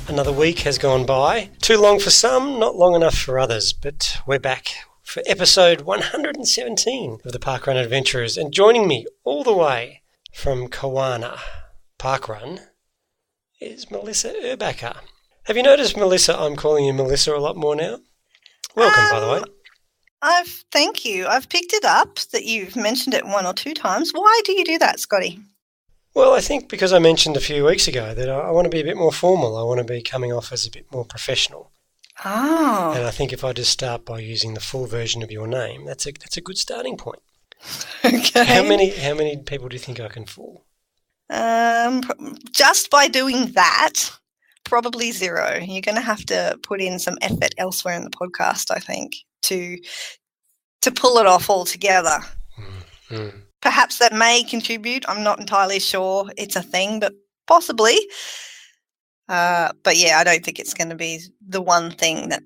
Another week has gone by. Too long for some, not long enough for others, but we're back for episode 117 of the Parkrun Adventurers, and joining me all the way from Kawana Parkrun is Melissa Urbacher. Have you noticed, Melissa, I'm calling you Melissa a lot more now? Welcome, by the way. Thank you. I've picked it up that you've mentioned it one or two times. Why do you do that, Scotty? Well, I think because I mentioned a few weeks ago that I want to be a bit more formal. I want to be coming off as a bit more professional. Oh. And I think if I just start by using the full version of your name, that's a good starting point. Okay. How many people do you think I can fool? Just by doing that, probably zero. You're going to have to put in some effort elsewhere in the podcast, I think, to pull it off altogether. Mm-hmm. Perhaps that may contribute. I'm not entirely sure it's a thing, but possibly. But yeah, I don't think it's going to be the one thing that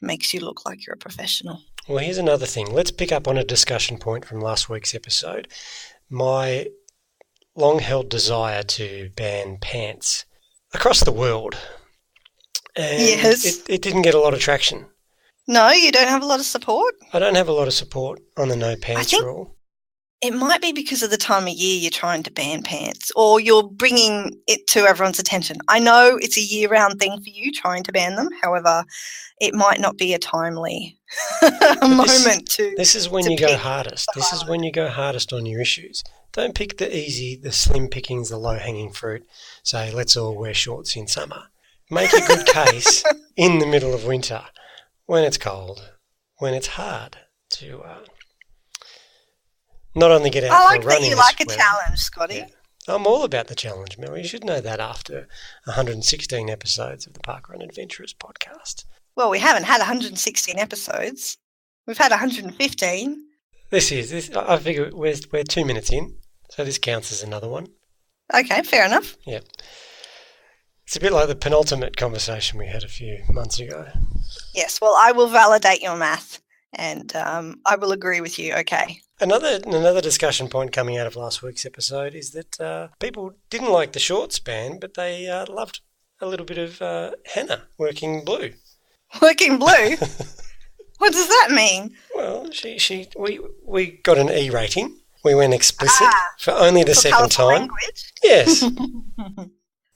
makes you look like you're a professional. Well, here's another thing. Let's pick up on a discussion point from last week's episode. My long-held desire to ban pants across the world. And yes. It didn't get a lot of traction. No, you don't have a lot of support? I don't have a lot of support on the no pants rule. It might be because of the time of year you're trying to ban pants, or you're bringing it to everyone's attention. I know it's a year-round thing for you trying to ban them. However, it might not be a timely moment to. This is when you go hardest. This is when you go hardest on your issues. Don't pick the easy, the slim pickings, the low-hanging fruit. Say, let's all wear shorts in summer. Make a good case in the middle of winter, when it's cold, when it's hard to. Not only get out for a run. I like that you like a challenge, Scotty. Yeah. I'm all about the challenge, Mel. You should know that after 116 episodes of the Parkrun Adventurers podcast. Well, we haven't had 116 episodes. We've had 115. I figure we're 2 minutes in, so this counts as another one. Okay, fair enough. Yeah. It's a bit like the penultimate conversation we had a few months ago. Yes, well, I will validate your math, and I will agree with you, okay. Another discussion point coming out of last week's episode is that people didn't like the shorts ban, but they loved a little bit of Hannah working blue. Working blue? What does that mean? Well, we got an E rating. We went explicit for only the second time. Language? Yes.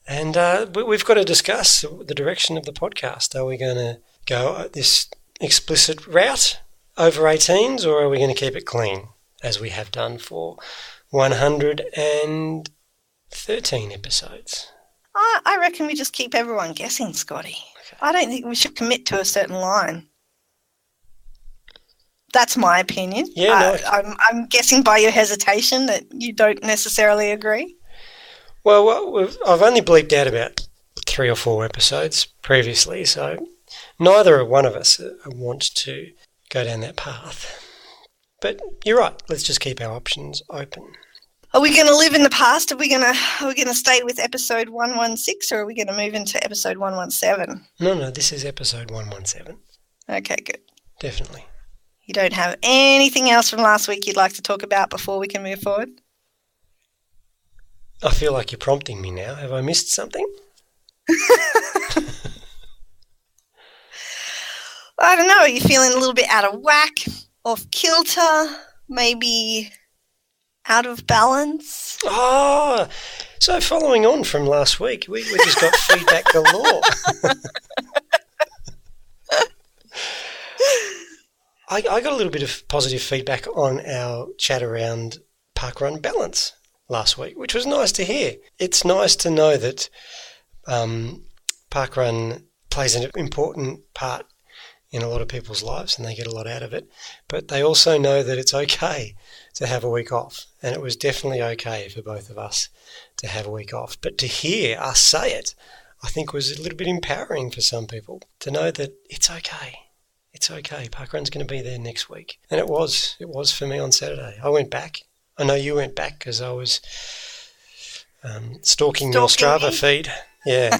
And we've got to discuss the direction of the podcast. Are we going to go this explicit route over 18s, or are we going to keep it clean, as we have done for 113 episodes? I reckon we just keep everyone guessing, Scotty. Okay. I don't think we should commit to a certain line. That's my opinion. Yeah, I'm guessing by your hesitation that you don't necessarily agree. Well, I've only bleeped out about 3 or 4 episodes previously, so neither one of us want to go down that path. But you're right. Let's just keep our options open. Are we going to live in the past? Are we going to stay with episode 116, or are we going to move into episode 117? No, this is episode 117. Okay, good. Definitely. You don't have anything else from last week you'd like to talk about before we can move forward? I feel like you're prompting me now. Have I missed something? I don't know. Are you feeling a little bit out of whack, off kilter, maybe out of balance? Oh, so following on from last week, we just got feedback galore. I got a little bit of positive feedback on our chat around parkrun balance last week, which was nice to hear. It's nice to know that parkrun plays an important part in a lot of people's lives, and they get a lot out of it. But they also know that it's okay to have a week off, and it was definitely okay for both of us to have a week off. But to hear us say it, I think was a little bit empowering for some people to know that it's okay. It's okay. Parkrun's going to be there next week. And it was for me on Saturday. I went back. I know you went back because I was stalking your Strava feed. Yeah.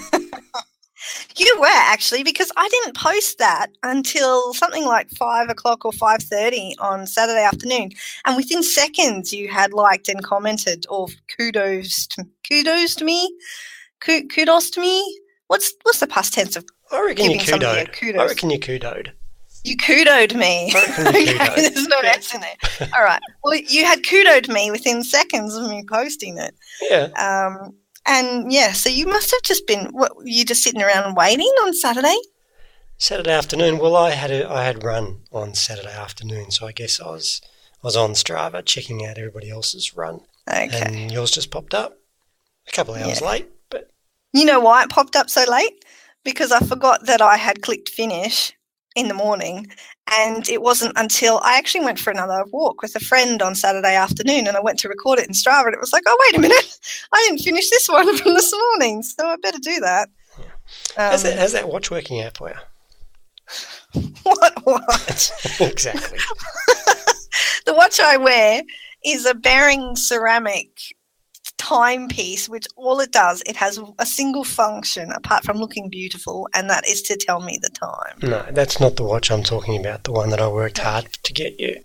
You were actually, because I didn't post that until something like 5 o'clock or 5:30 on Saturday afternoon. And within seconds you had liked and commented, or kudos to me What's the past tense of I reckon you giving somebody a kudoed. kudos? I reckon you kudoed. You kudoed me. I reckon you kudoed. There's no S in it. All right. Well, you had kudoed me within seconds of me posting it. Yeah. And yeah, so you must have just been. What, were you just sitting around waiting on Saturday? Saturday afternoon. Well, I had run on Saturday afternoon, so I guess I was on Strava checking out everybody else's run. Okay. And yours just popped up a couple of hours late, but you know why it popped up so late? Because I forgot that I had clicked finish in the morning, and it wasn't until I actually went for another walk with a friend on Saturday afternoon, and I went to record it in Strava, and it was like, oh, wait a minute, I didn't finish this one from this morning, so I better do that. How's that watch working out for you? What watch? Exactly. The watch I wear is a bearing ceramic timepiece, which all it does, it has a single function apart from looking beautiful, and that is to tell me the time. No, that's not the watch I'm talking about, the one that I worked hard to get you.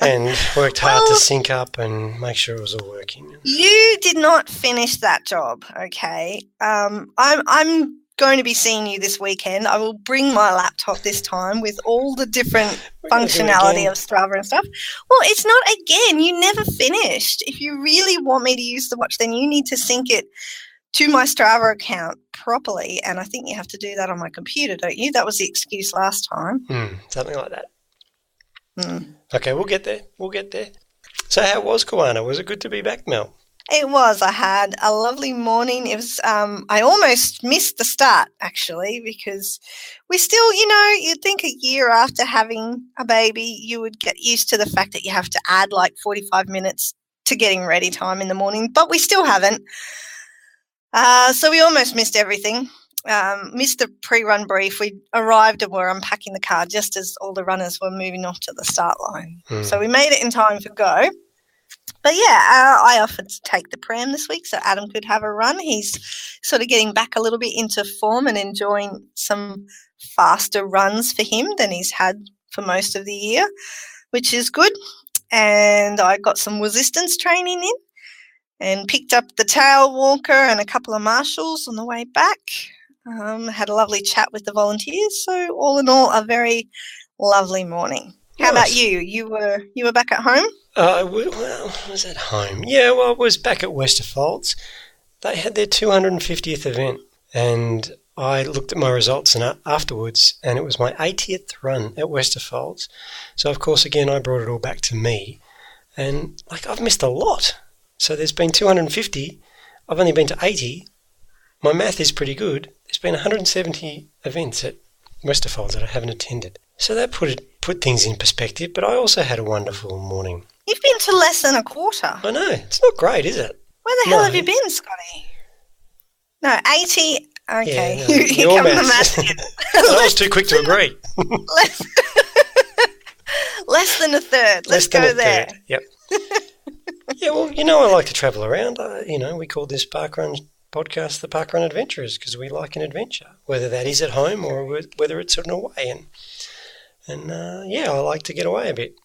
And worked hard to sync up and make sure it was all working. You did not finish that job, okay? I'm going to be seeing you this weekend. I will bring my laptop this time with all the different functionality of Strava and stuff. Well, it's not again. You never finished. If you really want me to use the watch, then you need to sync it to my Strava account properly, and I think you have to do that on my computer, don't you? That was the excuse last time. Something like that. Okay, we'll get there. So how was Kawana? Was it good to be back, Mel? It was. I had a lovely morning. It was. I almost missed the start, actually, because we still, you'd think a year after having a baby, you would get used to the fact that you have to add like 45 minutes to getting ready time in the morning, but we still haven't. So we almost missed everything. Missed the pre-run brief. We arrived and were unpacking the car just as all the runners were moving off to the start line. So we made it in time for go. But yeah, I offered to take the pram this week so Adam could have a run. He's sort of getting back a little bit into form and enjoying some faster runs for him than he's had for most of the year, which is good. And I got some resistance training in and picked up the tail walker and a couple of marshals on the way back. Had a lovely chat with the volunteers. So all in all, a very lovely morning. How about you? You were back at home? Well, I was at home. Yeah, well, I was back at Westerfolds. They had their 250th event, and I looked at my results afterwards, and it was my 80th run at Westerfolds. So, of course, again, I brought it all back to me, and I've missed a lot. So there's been 250. I've only been to 80. My math is pretty good. There's been 170 events at Westerfolds that I haven't attended. So that put things in perspective, but I also had a wonderful morning. You've been to less than a quarter. I know. It's not great, is it? Where the hell have you been, Scotty? No, 80. Okay. Yeah, no, Here comes the math again. I was too quick to agree. Less than a third. Let's go there. Third. Yep. Yeah, well, I like to travel around. We call this parkrun podcast the Parkrun Adventurers because we like an adventure, whether that is at home or whether it's on away. And I like to get away a bit.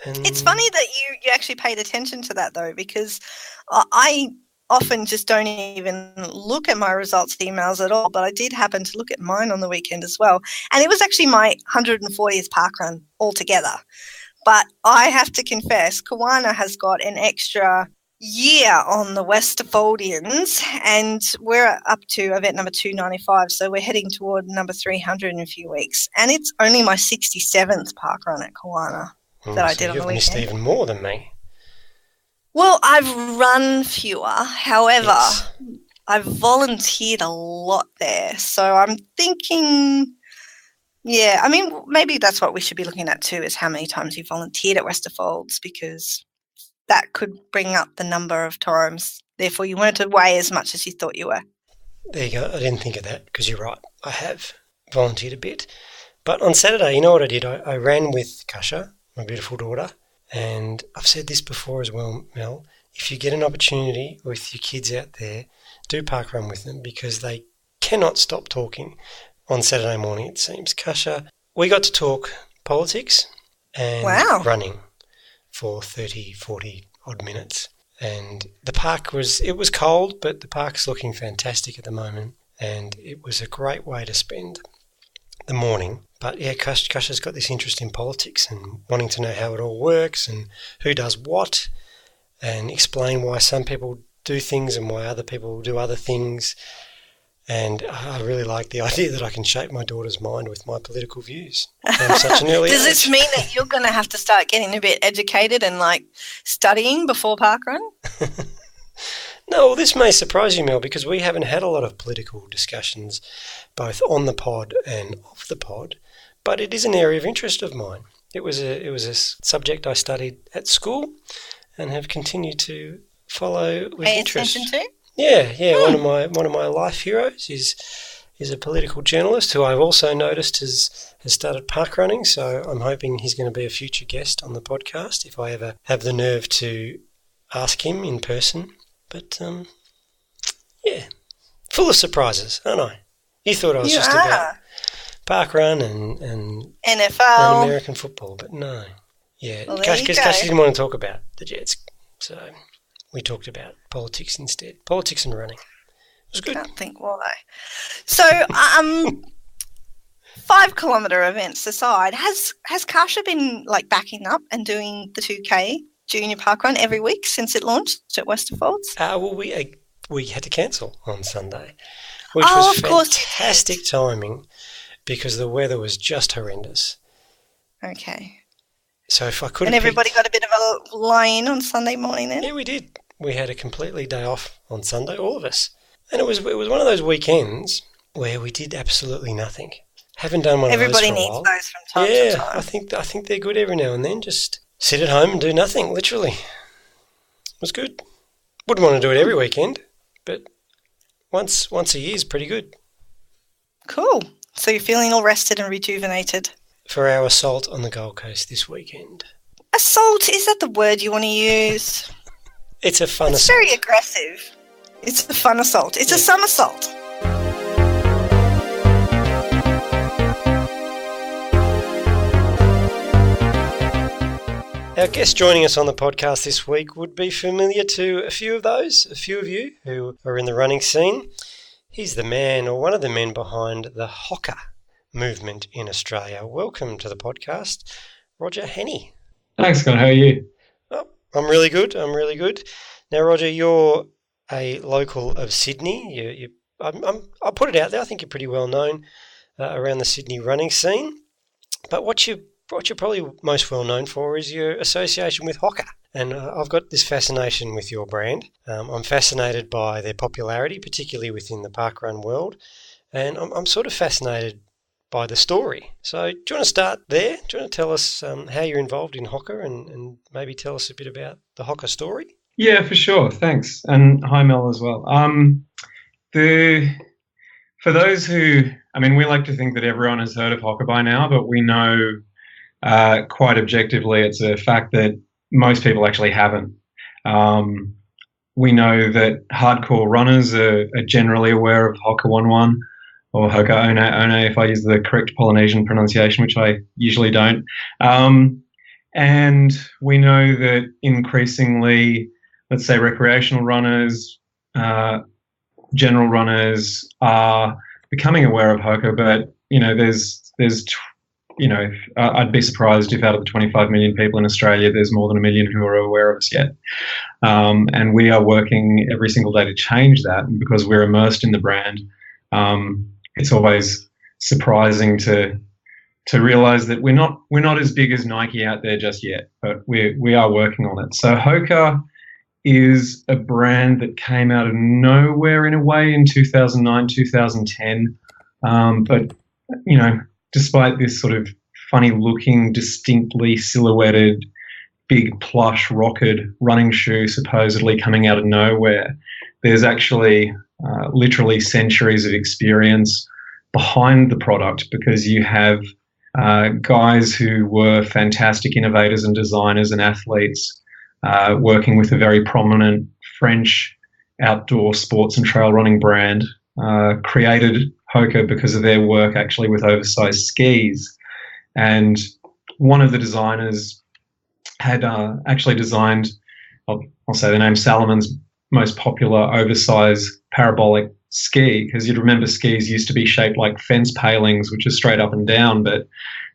And it's funny that you actually paid attention to that, though, because I often just don't even look at my results emails at all, but I did happen to look at mine on the weekend as well. And it was actually my 140th parkrun altogether. But I have to confess, Kawana has got an extra year on the Westerfoldians, and we're up to event number 295, so we're heading toward number 300 in a few weeks. And it's only my 67th parkrun at Kawana that I did on the weekend. You've missed even more than me. Well, I've run fewer. However, I've volunteered a lot there. So I'm thinking, maybe that's what we should be looking at too, is how many times you volunteered at Westerfolds, because that could bring up the number of times. Therefore, you weren't away as much as you thought you were. There you go. I didn't think of that because you're right. I have volunteered a bit. But on Saturday, you know what I did? I ran with Kasha, my beautiful daughter, and I've said this before as well, Mel. If you get an opportunity with your kids out there, do parkrun with them because they cannot stop talking on Saturday morning, it seems. Kasha, we got to talk politics and running for 30, 40 odd minutes. And the park was cold, but the park's looking fantastic at the moment. and it was a great way to spend the morning. But yeah, Kasha's got this interest in politics and wanting to know how it all works and who does what, and explain why some people do things and why other people do other things. And I really like the idea that I can shape my daughter's mind with my political views from such an early Does age. this mean that you're going to have to start getting a bit educated and like studying before parkrun? No, well, this may surprise you, Mel, because we haven't had a lot of political discussions both on the pod and off the pod, but it is an area of interest of mine. It was a subject I studied at school and have continued to follow with Pay interest. attention to? Yeah. One of my life heroes is a political journalist who I've also noticed has started parkrunning. So I'm hoping he's going to be a future guest on the podcast if I ever have the nerve to ask him in person. But yeah, full of surprises, aren't I? You thought I was just about parkrun and NFL and American football, but no. Yeah, well, because Kash didn't want to talk about the Jets, so we talked about politics instead. Politics and running. It was good. Can't think why. So, 5-kilometre events aside, has Kasha been like backing up and doing the 2K junior parkrun every week since it launched at Westerfolds? Well, we had to cancel on Sunday, which was fantastic timing because the weather was just horrendous. Okay. So if I could, and everybody got a bit of a lie-in on Sunday morning then? Yeah, we did. We had a completely day off on Sunday, all of us, and it was one of those weekends where we did absolutely nothing. Haven't done one of those for a while. Everybody needs those from time to time. I think they're good every now and then. Just sit at home and do nothing, literally. It was good. Wouldn't want to do it every weekend, but once a year is pretty good. Cool. So you're feeling all rested and rejuvenated? For our assault on the Gold Coast this weekend. Assault, is that the word you want to use? It's a fun assault. It's very aggressive. It's a fun assault. It's a somersault. Our guest joining us on the podcast this week would be familiar to a few of you who are in the running scene. He's the man, or one of the men, behind the Hoka movement in Australia. Welcome to the podcast, Roger Hanney. Thanks, Scott. How are you? Oh, I'm really good. Now, Roger, you're a local of Sydney. I'll put it out there. I think you're pretty well known around the Sydney running scene. But what you're probably most well known for is your association with Hoka. And I've got this fascination with your brand. I'm fascinated by their popularity, particularly within the parkrun world. And I'm sort of fascinated by the story. So do you want to start there? Do you want to tell us how you're involved in Hoka and maybe tell us a bit about the Hoka story? Yeah, for sure. Thanks. And hi, Mel, as well. For those who, we like to think that everyone has heard of Hoka by now, but we know quite objectively it's a fact that most people actually haven't. We know that hardcore runners are generally aware of Hoka 1-1 or Hoka One if I use the correct Polynesian pronunciation, which I usually don't. And we know that increasingly, let's say recreational runners, general runners are becoming aware of Hoka, but I'd be surprised if out of the 25 million people in Australia, there's more than 1 million who are aware of us yet. And we are working every single day to change that. And because we're immersed in the brand, it's always surprising to realize that we're not as big as Nike out there just yet, but we are working on it. So Hoka is a brand that came out of nowhere in a way in 2009, 2010. But despite this sort of funny-looking, distinctly silhouetted, big plush rocketed running shoe supposedly coming out of nowhere, there's actually literally centuries of experience behind the product, because you have guys who were fantastic innovators and designers and athletes working with a very prominent French outdoor sports and trail running brand, created Hoka because of their work actually with oversized skis. And one of the designers had actually designed, I'll say the name, Salomon's most popular oversized parabolic ski, because you'd remember skis used to be shaped like fence palings, which are straight up and down, but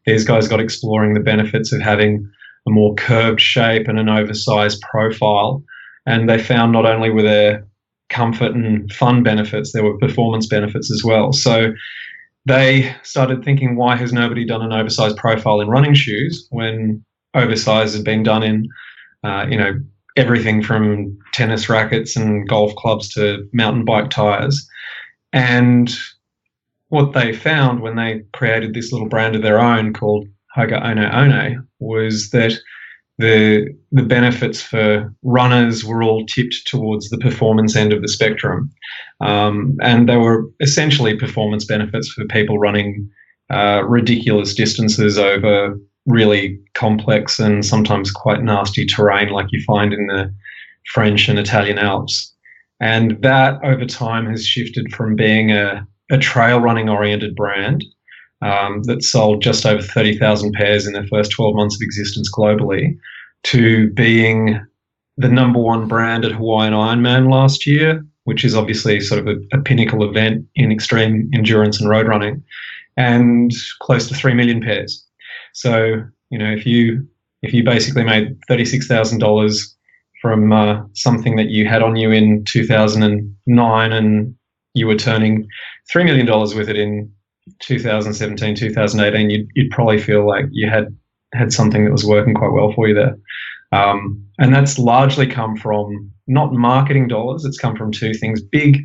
these guys got exploring the benefits of having a more curved shape and an oversized profile. And they found not only were there comfort and fun benefits, there were performance benefits as well. So they started thinking, why has nobody done an oversized profile in running shoes when oversized has been done in, everything from tennis rackets and golf clubs to mountain bike tires? And what they found when they created this little brand of their own called Hoka One was that the benefits for runners were all tipped towards the performance end of the spectrum. And they were essentially performance benefits for people running ridiculous distances over really complex and sometimes quite nasty terrain like you find in the French and Italian Alps. And that over time has shifted from being a trail running oriented brand that sold just over 30,000 pairs in their first 12 months of existence globally to being the number one brand at Hawaiian Ironman last year, which is obviously sort of a pinnacle event in extreme endurance and road running, and close to 3 million pairs. So, if you basically made $36,000 from something that you had on you in 2009 and you were turning $3 million with it in 2017, 2018, you'd probably feel like you had something that was working quite well for you there. And that's largely come from not marketing dollars. It's come from two things: big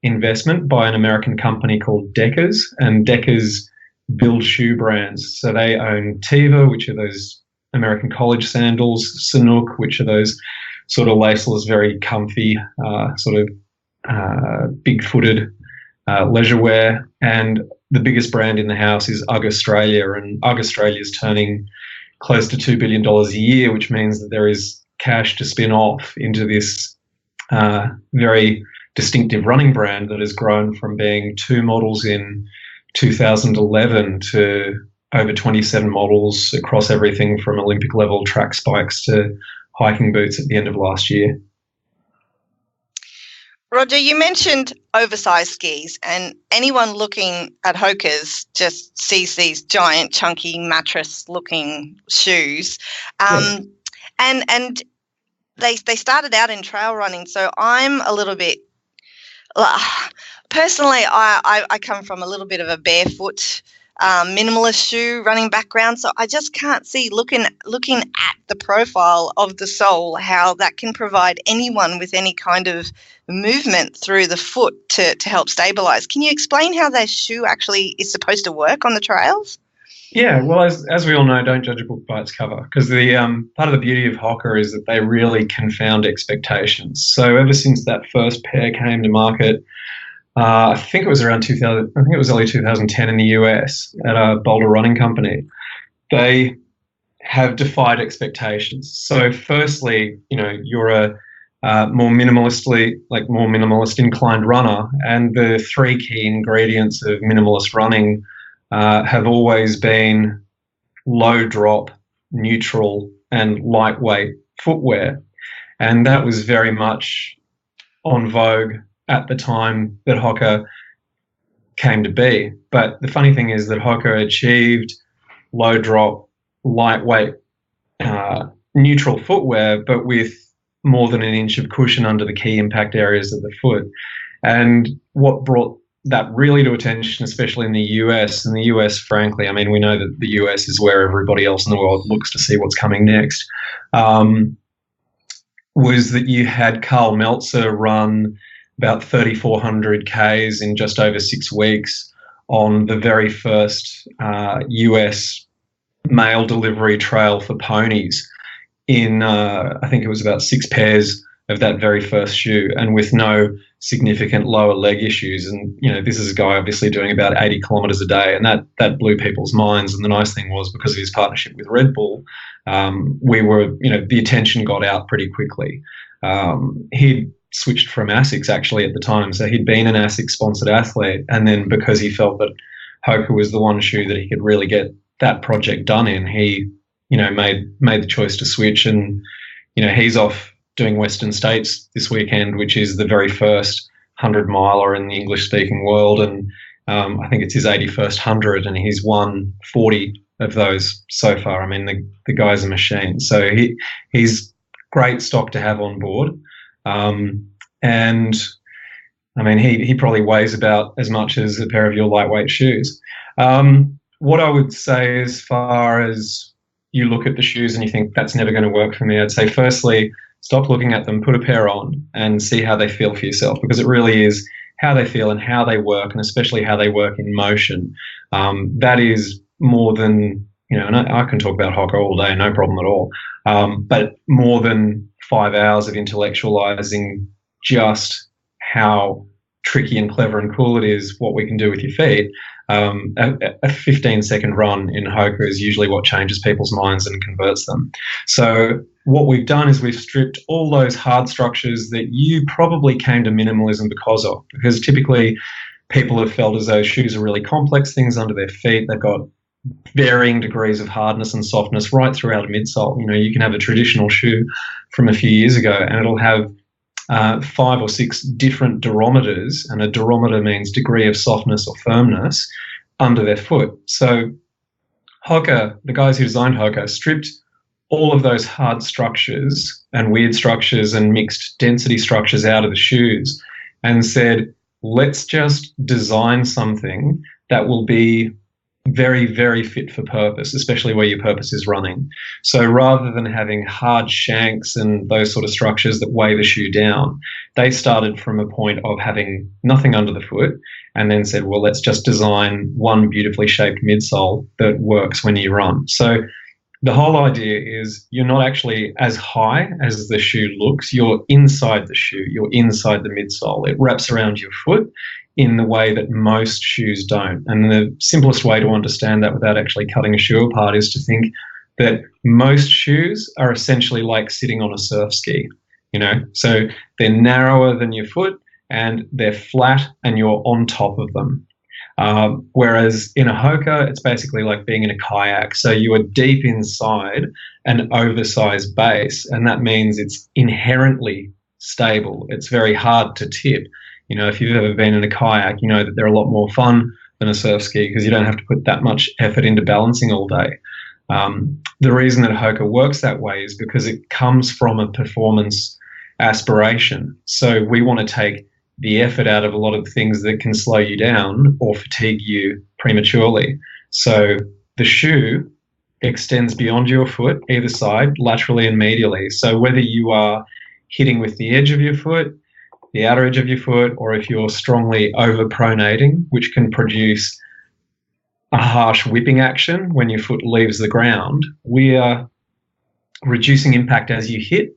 investment by an American company called Deckers, and Deckers build shoe brands. So they own Teva, which are those American college sandals, Sanuk, which are those sort of laceless, very comfy, big-footed leisure wear. And the biggest brand in the house is UGG Australia, and UGG Australia is turning close to $2 billion a year, which means that there is cash to spin off into this very distinctive running brand that has grown from being 2 models in 2011 to over 27 models across everything from Olympic level track spikes to hiking boots at the end of last year. Roger, you mentioned oversized skis, and anyone looking at Hoka's just sees these giant, chunky, mattress-looking shoes. And they started out in trail running, so I'm a little bit personally, I come from a little bit of a barefoot, minimalist shoe running background, so I just can't see, looking at the profile of the sole, how that can provide anyone with any kind of movement through the foot to help stabilize. Can you explain how that shoe actually is supposed to work on the trails? Yeah, well, as we all know, don't judge a book by its cover, because the part of the beauty of Hoka is that they really confound expectations. So ever since that first pair came to market, I think it was around 2000. I think it was early 2010 in the US at a Boulder running company. They have defied expectations. So firstly, you're a more minimalist inclined runner, and the 3 key ingredients of minimalist running have always been low drop, neutral, and lightweight footwear. And that was very much on vogue at the time that Hoka came to be. But the funny thing is that Hoka achieved low drop, lightweight, neutral footwear, but with more than an inch of cushion under the key impact areas of the foot. And what brought that really to attention, especially in the US, and the US, frankly, I mean, we know that the US is where everybody else in the world looks to see what's coming next, was that you had Carl Meltzer run about 3,400 Ks in just over 6 weeks on the very first US mail delivery trail for ponies in, I think it was about 6 pairs of that very first shoe, and with no significant lower leg issues. And, this is a guy obviously doing about 80 kilometres a day, and that blew people's minds. And the nice thing was, because of his partnership with Red Bull, the attention got out pretty quickly. He'd switched from ASICS actually at the time, so he'd been an ASICS-sponsored athlete, and then because he felt that Hoka was the one shoe that he could really get that project done in, he, made the choice to switch. And, he's off doing Western States this weekend, which is the very first 100 miler in the English speaking world, and I think it's his 81st 100, and he's won 40 of those so far. I mean, the guy's a machine. So he's great stock to have on board. And I mean, he probably weighs about as much as a pair of your lightweight shoes. What I would say, as far as you look at the shoes and you think that's never going to work for me, I'd say firstly, stop looking at them, put a pair on and see how they feel for yourself, because it really is how they feel and how they work, and especially how they work in motion. That is more than, and I can talk about Hoka all day, no problem at all, but more than 5 hours of intellectualizing just how tricky and clever and cool it is what we can do with your feet. A 15-second run in Hoka is usually what changes people's minds and converts them. So what we've done is we've stripped all those hard structures that you probably came to minimalism because typically people have felt as though shoes are really complex things under their feet. They've got varying degrees of hardness and softness right throughout a midsole. You can have a traditional shoe from a few years ago and it'll have 5 or 6 different durometers, and a durometer means degree of softness or firmness, under their foot. So Hoka, the guys who designed Hoka, stripped all of those hard structures and weird structures and mixed density structures out of the shoes and said, let's just design something that will be very, very fit for purpose, especially where your purpose is running. So rather than having hard shanks and those sort of structures that weigh the shoe down, they started from a point of having nothing under the foot and then said, well, let's just design one beautifully shaped midsole that works when you run. So the whole idea is you're not actually as high as the shoe looks. You're inside the shoe. You're inside the midsole. It wraps around your foot in the way that most shoes don't. And the simplest way to understand that without actually cutting a shoe apart is to think that most shoes are essentially like sitting on a surf ski, So they're narrower than your foot and they're flat and you're on top of them. Whereas in a Hoka, it's basically like being in a kayak. So you are deep inside an oversized base, and that means it's inherently stable. It's very hard to tip. If you've ever been in a kayak, you know that they're a lot more fun than a surf ski because you don't have to put that much effort into balancing all day. The reason that Hoka works that way is because it comes from a performance aspiration. So we want to take the effort out of a lot of things that can slow you down or fatigue you prematurely. So the shoe extends beyond your foot, either side, laterally and medially. So whether you are hitting with the edge of your foot, the outer edge of your foot, or if you're strongly overpronating, which can produce a harsh whipping action when your foot leaves the ground, we are reducing impact as you hit.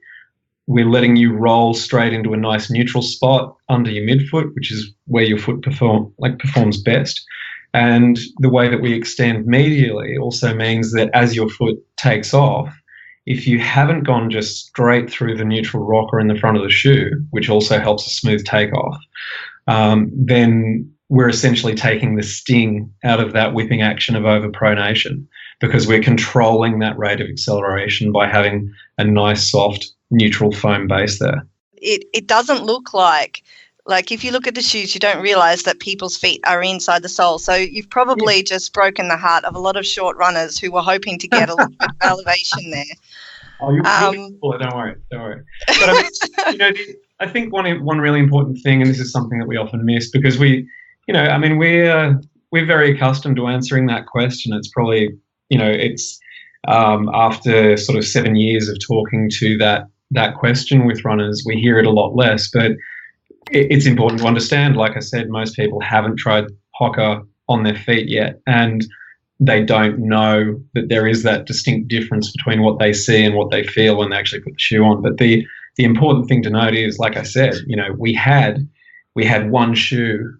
We're letting you roll straight into a nice neutral spot under your midfoot, which is where your foot performs best. And the way that we extend medially also means that as your foot takes off, if you haven't gone just straight through the neutral rocker in the front of the shoe, which also helps a smooth takeoff, then we're essentially taking the sting out of that whipping action of overpronation because we're controlling that rate of acceleration by having a nice, soft, neutral foam base there. It doesn't look like if you look at the shoes, you don't realize that people's feet are inside the sole. So you've probably just broken the heart of a lot of short runners who were hoping to get a little bit of elevation there. Oh, you're cool. Don't worry. But I think one really important thing, and this is something that we often miss because we're very accustomed to answering that question. It's probably, it's after sort of 7 years of talking to that question with runners, we hear it a lot less, but it's important to understand, like I said, most people haven't tried Hoka on their feet yet, and they don't know that there is that distinct difference between what they see and what they feel when they actually put the shoe on. But the important thing to note is, like I said, we had one shoe,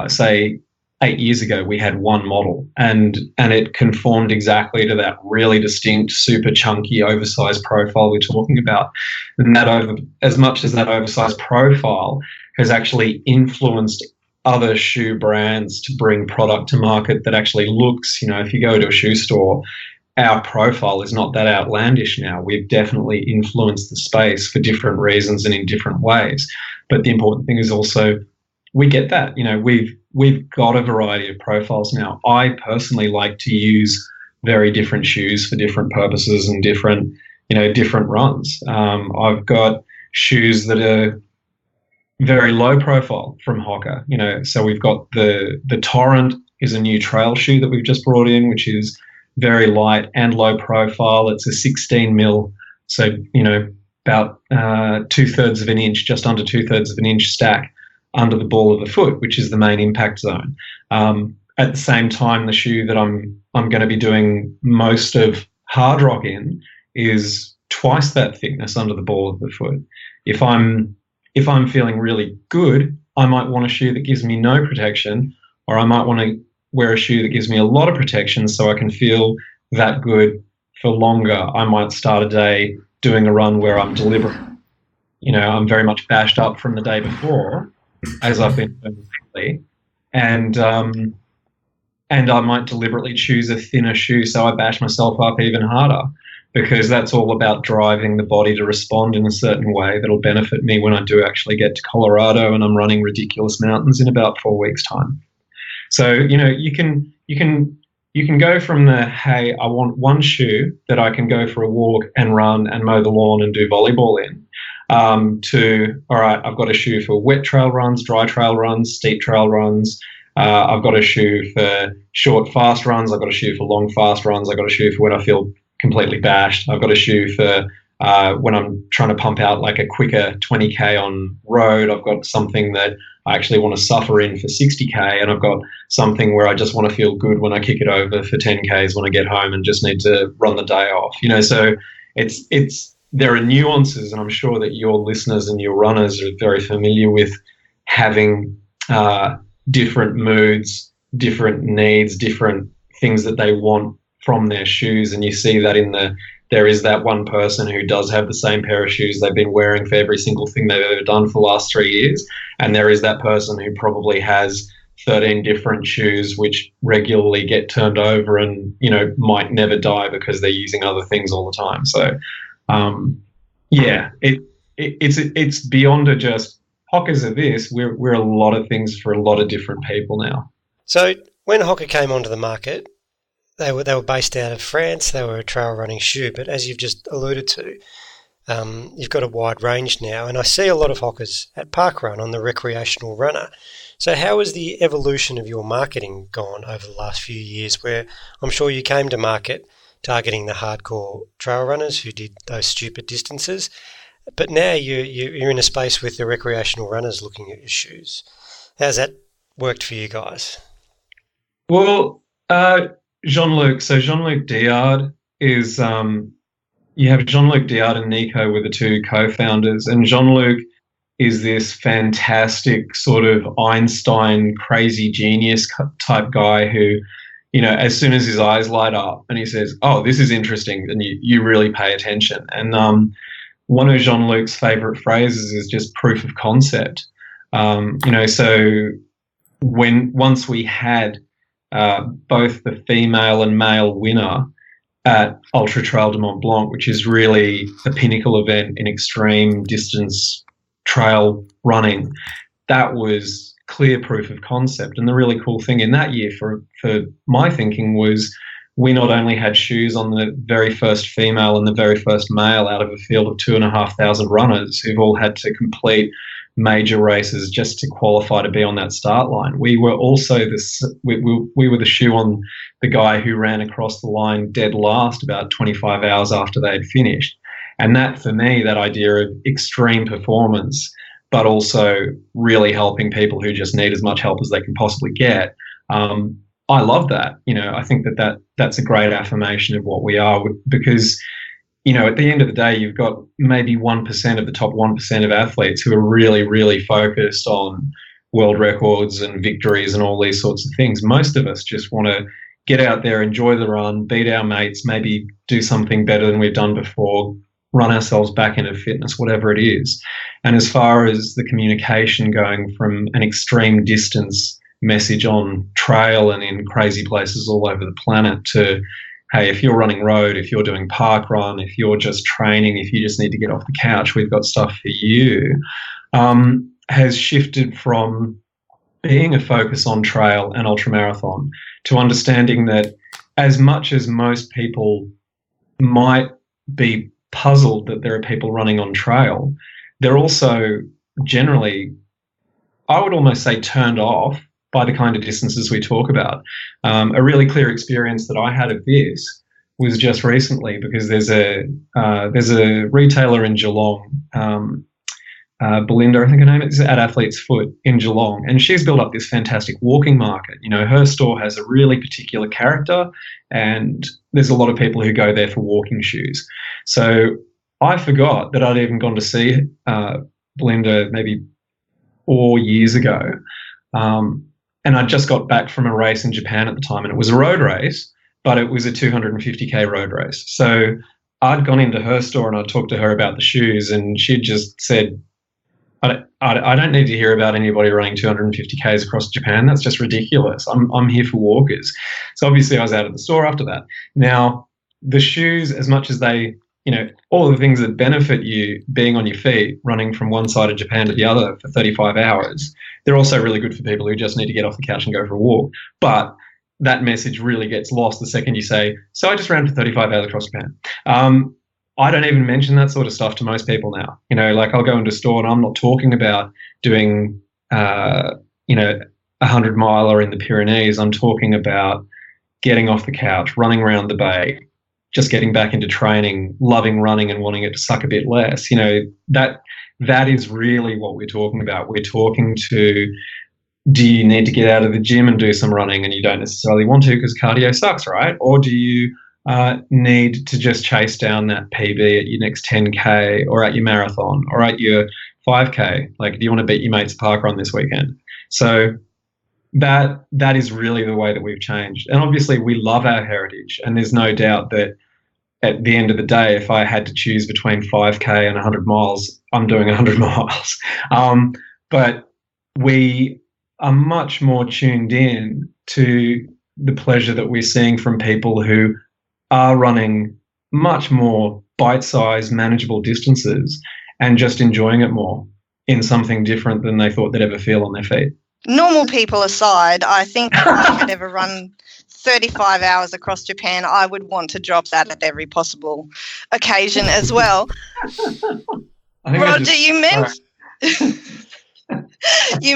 say 8 years ago, we had one model, and it conformed exactly to that really distinct, super chunky, oversized profile we're talking about. And as much as that oversized profile has actually influenced other shoe brands to bring product to market that actually looks, if you go to a shoe store, our profile is not that outlandish now. We've definitely influenced the space for different reasons and in different ways. But the important thing is also we get that. We've got a variety of profiles now. I personally like to use very different shoes for different purposes and different runs. I've got shoes that are very low profile from Hoka. So we've got the Torrent is a new trail shoe that we've just brought in, which is very light and low profile. It's a 16 mil, so about 2/3 of an inch, just under 2/3 of an inch stack under the ball of the foot, which is the main impact zone. At the same time, the shoe that I'm going to be doing most of Hardrock in is twice that thickness under the ball of the foot. If I'm feeling really good, I might want a shoe that gives me no protection, or I might want to wear a shoe that gives me a lot of protection so I can feel that good for longer. I might start a day doing a run where I'm deliberate. I'm very much bashed up from the day before, as I've been doing lately, and I might deliberately choose a thinner shoe so I bash myself up even harder, because that's all about driving the body to respond in a certain way that'll benefit me when I do actually get to Colorado and I'm running ridiculous mountains in about 4 weeks' time. So, you can go from the, hey, I want one shoe that I can go for a walk and run and mow the lawn and do volleyball in, to, all right, I've got a shoe for wet trail runs, dry trail runs, steep trail runs. I've got a shoe for short, fast runs. I've got a shoe for long, fast runs. I've got a shoe for when I feel completely bashed. I've got a shoe for when I'm trying to pump out like a quicker 20K on road. I've got something that I actually want to suffer in for 60K, and I've got something where I just want to feel good when I kick it over for 10Ks when I get home and just need to run the day off. So there are nuances, and I'm sure that your listeners and your runners are very familiar with having different moods, different needs, different things that they want from their shoes. And you see that there is that one person who does have the same pair of shoes they've been wearing for every single thing they've ever done for the last 3 years. And there is that person who probably has 13 different shoes which regularly get turned over and, might never die because they're using other things all the time. So, it's beyond a just Hokas are this. We're a lot of things for a lot of different people now. So when Hoka came onto the market, they were based out of France. They were a trail running shoe, but as you've just alluded to, you've got a wide range now, and I see a lot of Hokas at parkrun on the recreational runner. So how has the evolution of your marketing gone over the last few years, where I'm sure you came to market targeting the hardcore trail runners who did those stupid distances, but now you're in a space with the recreational runners looking at your shoes. How's that worked for you guys? Well, Jean-Luc Diard is, you have Jean-Luc Diard and Nico were the two co-founders, and Jean-Luc is this fantastic sort of Einstein crazy genius type guy who, as soon as his eyes light up and he says, oh, this is interesting, then you really pay attention. And one of Jean-Luc's favorite phrases is just proof of concept. So once we had both the female and male winner at Ultra Trail de Mont Blanc, which is really the pinnacle event in extreme distance trail running, that was clear proof of concept. And the really cool thing in that year for my thinking was we not only had shoes on the very first female and the very first male out of a field of 2,500 runners who've all had to complete major races just to qualify to be on that start line. We were also we were the shoe on the guy who ran across the line dead last about 25 hours after they had finished. And that, for me, that idea of extreme performance, but also really helping people who just need as much help as they can possibly get, I love that. I think that's a great affirmation of what we are, because at the end of the day, you've got maybe 1% of the top 1% of athletes who are really, really focused on world records and victories and all these sorts of things. Most of us just want to get out there, enjoy the run, beat our mates, maybe do something better than we've done before, run ourselves back into fitness, whatever it is. And as far as the communication going from an extreme distance message on trail and in crazy places all over the planet to, hey, if you're running road, if you're doing park run, if you're just training, if you just need to get off the couch, we've got stuff for you, has shifted from being a focus on trail and ultramarathon to understanding that as much as most people might be puzzled that there are people running on trail, they're also generally, I would almost say, turned off by the kind of distances we talk about. A really clear experience that I had of this was just recently, because there's a retailer in Geelong, Belinda, I think her name is, at Athlete's Foot in Geelong, and she's built up this fantastic walking market. You know, her store has a really particular character, and there's a lot of people who go there for walking shoes. So I forgot that I'd even gone to see Belinda maybe 4 years ago, and I just got back from a race in Japan at the time, and it was a road race, but it was a 250k road race. So I'd gone into her store and I talked to her about the shoes, and she'd just said, I don't need to hear about anybody running 250Ks across Japan. That's just ridiculous. I'm here for walkers. So obviously I was out of the store after that. Now, the shoes, as much as they, you know, all of the things that benefit you being on your feet, running from one side of Japan to the other for 35 hours, they're also really good for people who just need to get off the couch and go for a walk. But that message really gets lost the second you say, so I just ran for 35 hours across Japan. I don't even mention that sort of stuff to most people now. You know, like I'll go into a store and I'm not talking about doing, 100-miler in the Pyrenees. I'm talking about getting off the couch, running around the bay, just getting back into training, loving running and wanting it to suck a bit less. You know, that is really what we're talking about. We're talking to, do you need to get out of the gym and do some running and you don't necessarily want to because cardio sucks, right? Or do you need to just chase down that PB at your next 10K or at your marathon or at your 5K? Like, do you want to beat your mates parkrun this weekend? So that is really the way that we've changed. And obviously we love our heritage, and there's no doubt that at the end of the day, if I had to choose between 5K and 100 miles, I'm doing 100 miles. But we are much more tuned in to the pleasure that we're seeing from people who are running much more bite-sized, manageable distances and just enjoying it more in something different than they thought they'd ever feel on their feet. Normal people aside, I think if I had ever run 35 hours across Japan, I would want to drop that at every possible occasion as well. Roger, you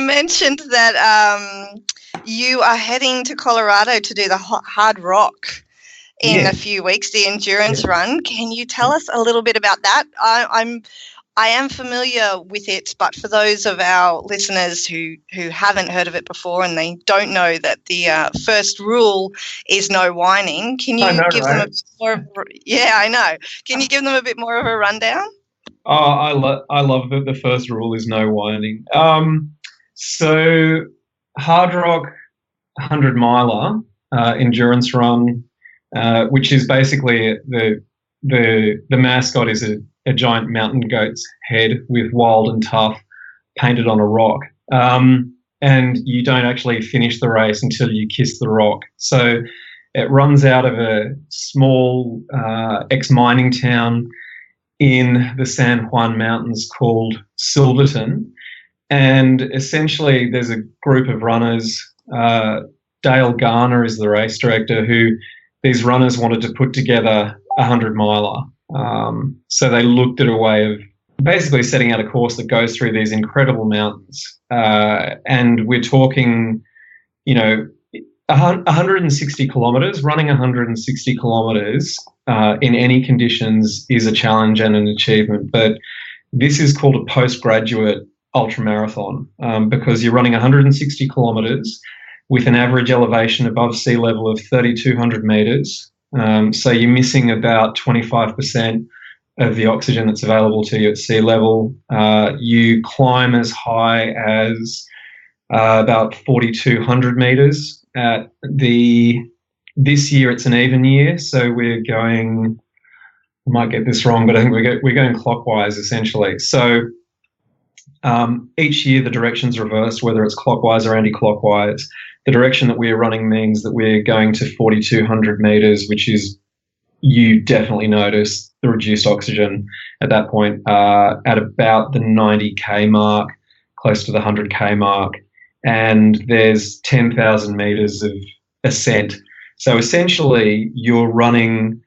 mentioned that you are heading to Colorado to do the Hardrock in a few weeks, the endurance run. Can you tell us a little bit about that? I am familiar with it, but for those of our listeners who haven't heard of it before and they don't know that the first rule is no whining, can you give them a bit more of I know. Can you give them a bit more of a rundown? Oh, I love that the first rule is no whining. So Hardrock 100-miler endurance run, which is basically the mascot is a giant mountain goat's head with wild and tough painted on a rock. And you don't actually finish the race until you kiss the rock. So it runs out of a small ex-mining town in the San Juan Mountains called Silverton. And essentially there's a group of runners. Dale Garner is the race director, who these runners wanted to put together a 100-miler. So they looked at a way of basically setting out a course that goes through these incredible mountains. And we're talking, 160 kilometres. Running 160 kilometres in any conditions is a challenge and an achievement. But this is called a postgraduate ultramarathon because you're running 160 kilometres with an average elevation above sea level of 3,200 metres. So you're missing about 25% of the oxygen that's available to you at sea level. You climb as high as about 4,200 metres. This year it's an even year, so we're going, I might get this wrong, but I think we're going clockwise essentially. So each year the direction's reversed, whether it's clockwise or anti-clockwise. The direction that we're running means that we're going to 4,200 metres, which is, you definitely notice the reduced oxygen at that point, at about the 90k mark, close to the 100k mark. and there's 10,000 meters of ascent. So essentially, you're running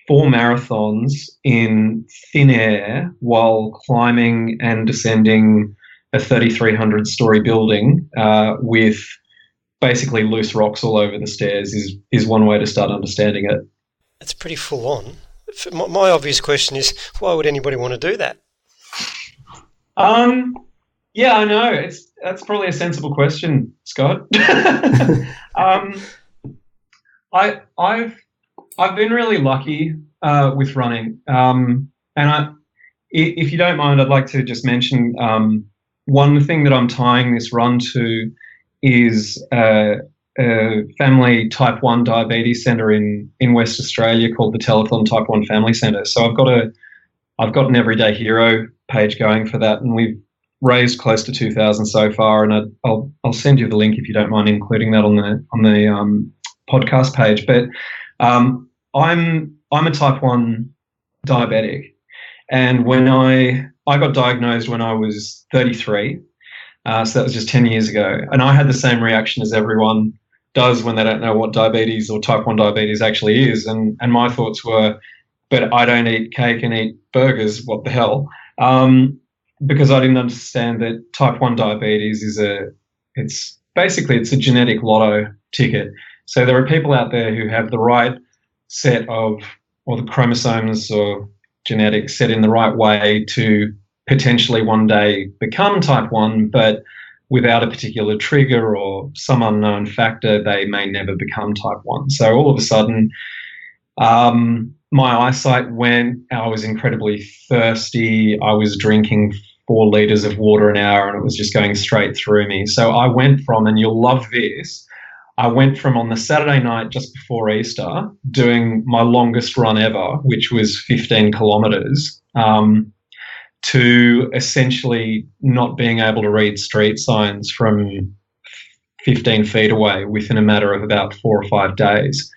4 marathons in thin air while climbing and descending a 3,300 story building with basically loose rocks all over the stairs is one way to start understanding it. It's pretty full on. My obvious question is, why would anybody want to do that? Yeah, I know. That's probably a sensible question, Scott. I've been really lucky with running, and if you don't mind, I'd like to just mention one thing that I'm tying this run to is a family type 1 diabetes centre in West Australia called the Telethon Type 1 Family Centre. So I've got an Everyday Hero page going for that, and we've raised close to 2,000 so far. And I'll send you the link if you don't mind including that on the podcast page. But I'm a type 1 diabetic, and when I got diagnosed when I was 33, so that was just 10 years ago, and I had the same reaction as everyone does when they don't know what diabetes or type 1 diabetes actually is, and my thoughts were, but I don't eat cake and eat burgers, what the hell? Because I didn't understand that type 1 diabetes it's a genetic lotto ticket. So there are people out there who have the right set of, or the chromosomes or genetics set in the right way to potentially one day become type 1, but without a particular trigger or some unknown factor, they may never become type 1. So all of a sudden, my eyesight went, I was incredibly thirsty, I was drinking 4 litres of water an hour and it was just going straight through me. So I went from, and you'll love this, I went from on the Saturday night just before Easter doing my longest run ever, which was 15 kilometres, to essentially not being able to read street signs from 15 feet away within a matter of about 4 or 5 days.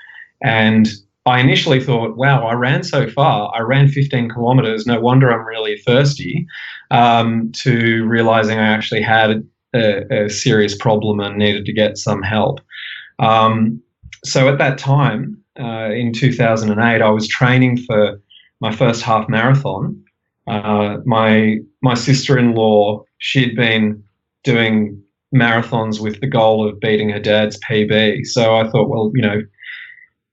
And I initially thought, wow, I ran so far. I ran 15 kilometres. No wonder I'm really thirsty, to realising I actually had a serious problem and needed to get some help. So at that time, in 2008, I was training for my first half marathon. My sister-in-law, she'd been doing marathons with the goal of beating her dad's PB. So I thought, well,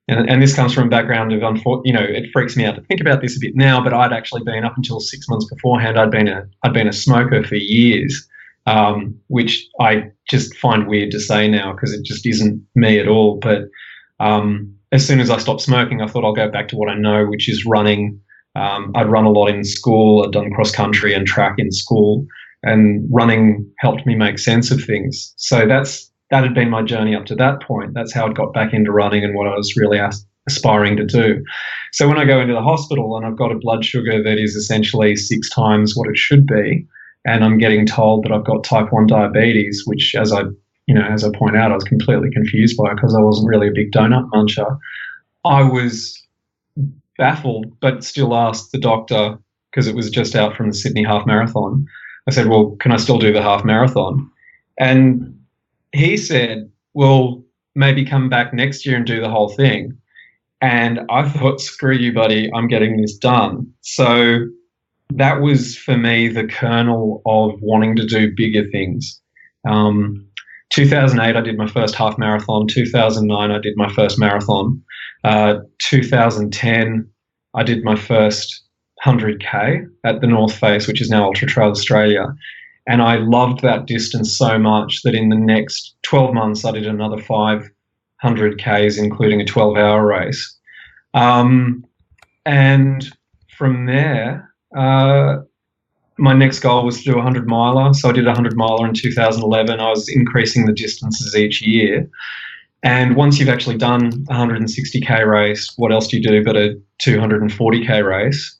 and this comes from a background of, it freaks me out to think about this a bit now, but I'd actually been, up until 6 months beforehand, I'd been a smoker for years, which I just find weird to say now because it just isn't me at all. But as soon as I stopped smoking, I thought I'll go back to what I know, which is running. I'd run a lot in school. I'd done cross country and track in school, and running helped me make sense of things. So that had been my journey up to that point. That's how I got back into running and what I was really aspiring to do. So when I go into the hospital and I've got a blood sugar that is essentially 6 times what it should be, and I'm getting told that I've got type 1 diabetes, which as I point out, I was completely confused by because I wasn't really a big donut muncher. I was baffled, but still asked the doctor, because it was just out from the Sydney half marathon. I said, well, can I still do the half marathon? And he said, well, maybe come back next year and do the whole thing. And I thought, screw you, buddy, I'm getting this done. So that was, for me, the kernel of wanting to do bigger things. 2008, I did my first half marathon. 2009, I did my first marathon. 2010, I did my first 100K at the North Face, which is now Ultra Trail Australia. And I loved that distance so much that in the next 12 months, I did another 500Ks, including a 12-hour race. And from there, my next goal was to do a 100-miler. So I did a 100-miler in 2011. I was increasing the distances each year. And once you've actually done a 160K race, what else do you do but a 240K race,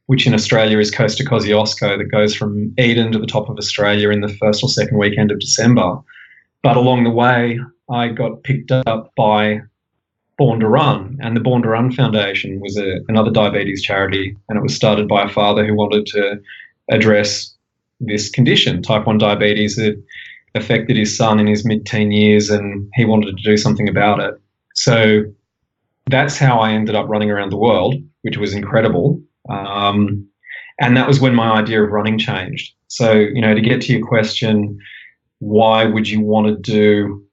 which in Australia is Coast to Kosciuszko, that goes from Eden to the top of Australia in the first or second weekend of December. But along the way, I got picked up by Born to Run, and the Born to Run Foundation was another diabetes charity, and it was started by a father who wanted to address this condition, type 1 diabetes, that affected his son in his mid-teen years, and he wanted to do something about it. So that's how I ended up running around the world, which was incredible. And that was when my idea of running changed. So, to get to your question, why would you want to do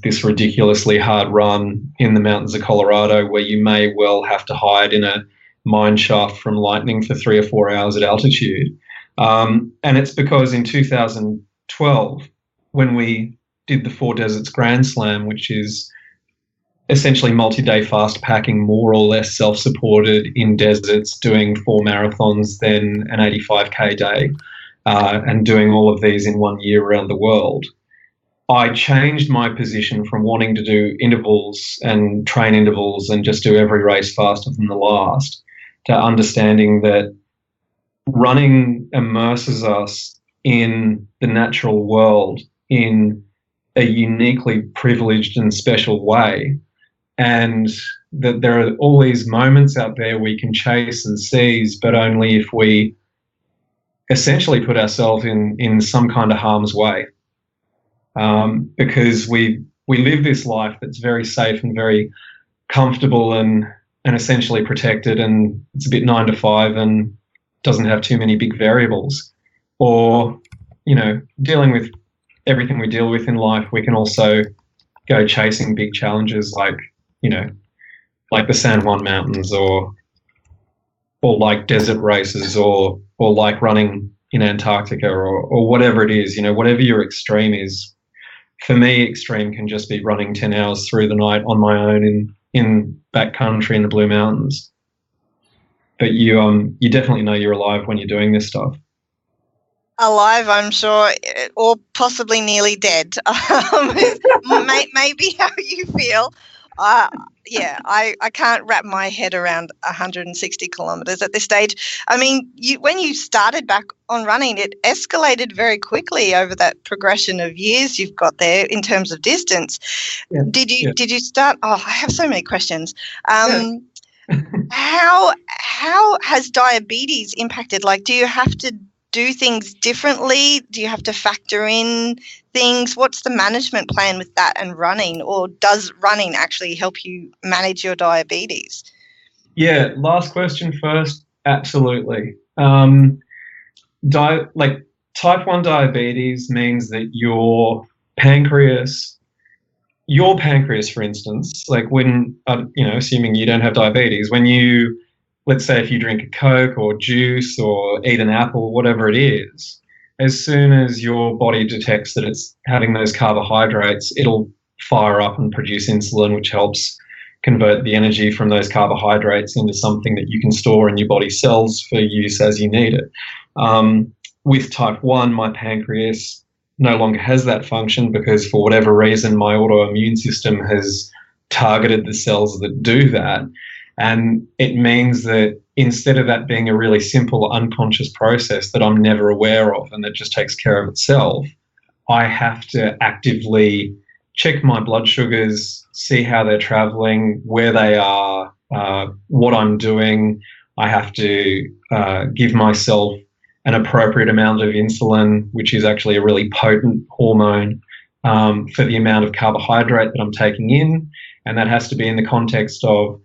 this ridiculously hard run in the mountains of Colorado where you may well have to hide in a mine shaft from lightning for 3 or 4 hours at altitude? And it's because in 2012, when we did the Four Deserts Grand Slam, which is essentially multi-day fast packing, more or less self-supported in deserts, doing 4 marathons, then an 85K day, and doing all of these in 1 year around the world, I changed my position from wanting to do intervals and train intervals and just do every race faster than the last to understanding that running immerses us in the natural world in a uniquely privileged and special way, and that there are all these moments out there we can chase and seize, but only if we essentially put ourselves in some kind of harm's way, because we live this life that's very safe and very comfortable and essentially protected, and it's a bit 9 to 5 and doesn't have too many big variables. Or, dealing with everything we deal with in life, we can also go chasing big challenges like the San Juan Mountains, or like desert races, or like running in Antarctica, or whatever it is, whatever your extreme is. For me, extreme can just be running 10 hours through the night on my own in backcountry in the Blue Mountains. But you definitely know you're alive when you're doing this stuff. Alive, I'm sure, or possibly nearly dead. Maybe how you feel. I can't wrap my head around 160 kilometres at this stage. I mean, when you started back on running, it escalated very quickly over that progression of years you've got there in terms of distance. Yeah. Did you start? Oh, I have so many questions. How has diabetes impacted? Like, do you have to do things differently? Do you have to factor in things? What's the management plan with that and running? Or does running actually help you manage your diabetes? Yeah, last question first. Absolutely. Type 1 diabetes means that your pancreas, for instance, like when, assuming you don't have diabetes, when you, let's say if you drink a Coke or juice or eat an apple, whatever it is, as soon as your body detects that it's having those carbohydrates, it'll fire up and produce insulin, which helps convert the energy from those carbohydrates into something that you can store in your body cells for use as you need it. With type 1, my pancreas no longer has that function because for whatever reason my autoimmune system has targeted the cells that do that. And it means that instead of that being a really simple unconscious process that I'm never aware of and that just takes care of itself, I have to actively check my blood sugars, see how they're traveling, where they are, what I'm doing. I have to give myself an appropriate amount of insulin, which is actually a really potent hormone for the amount of carbohydrate that I'm taking in. And that has to be in the context of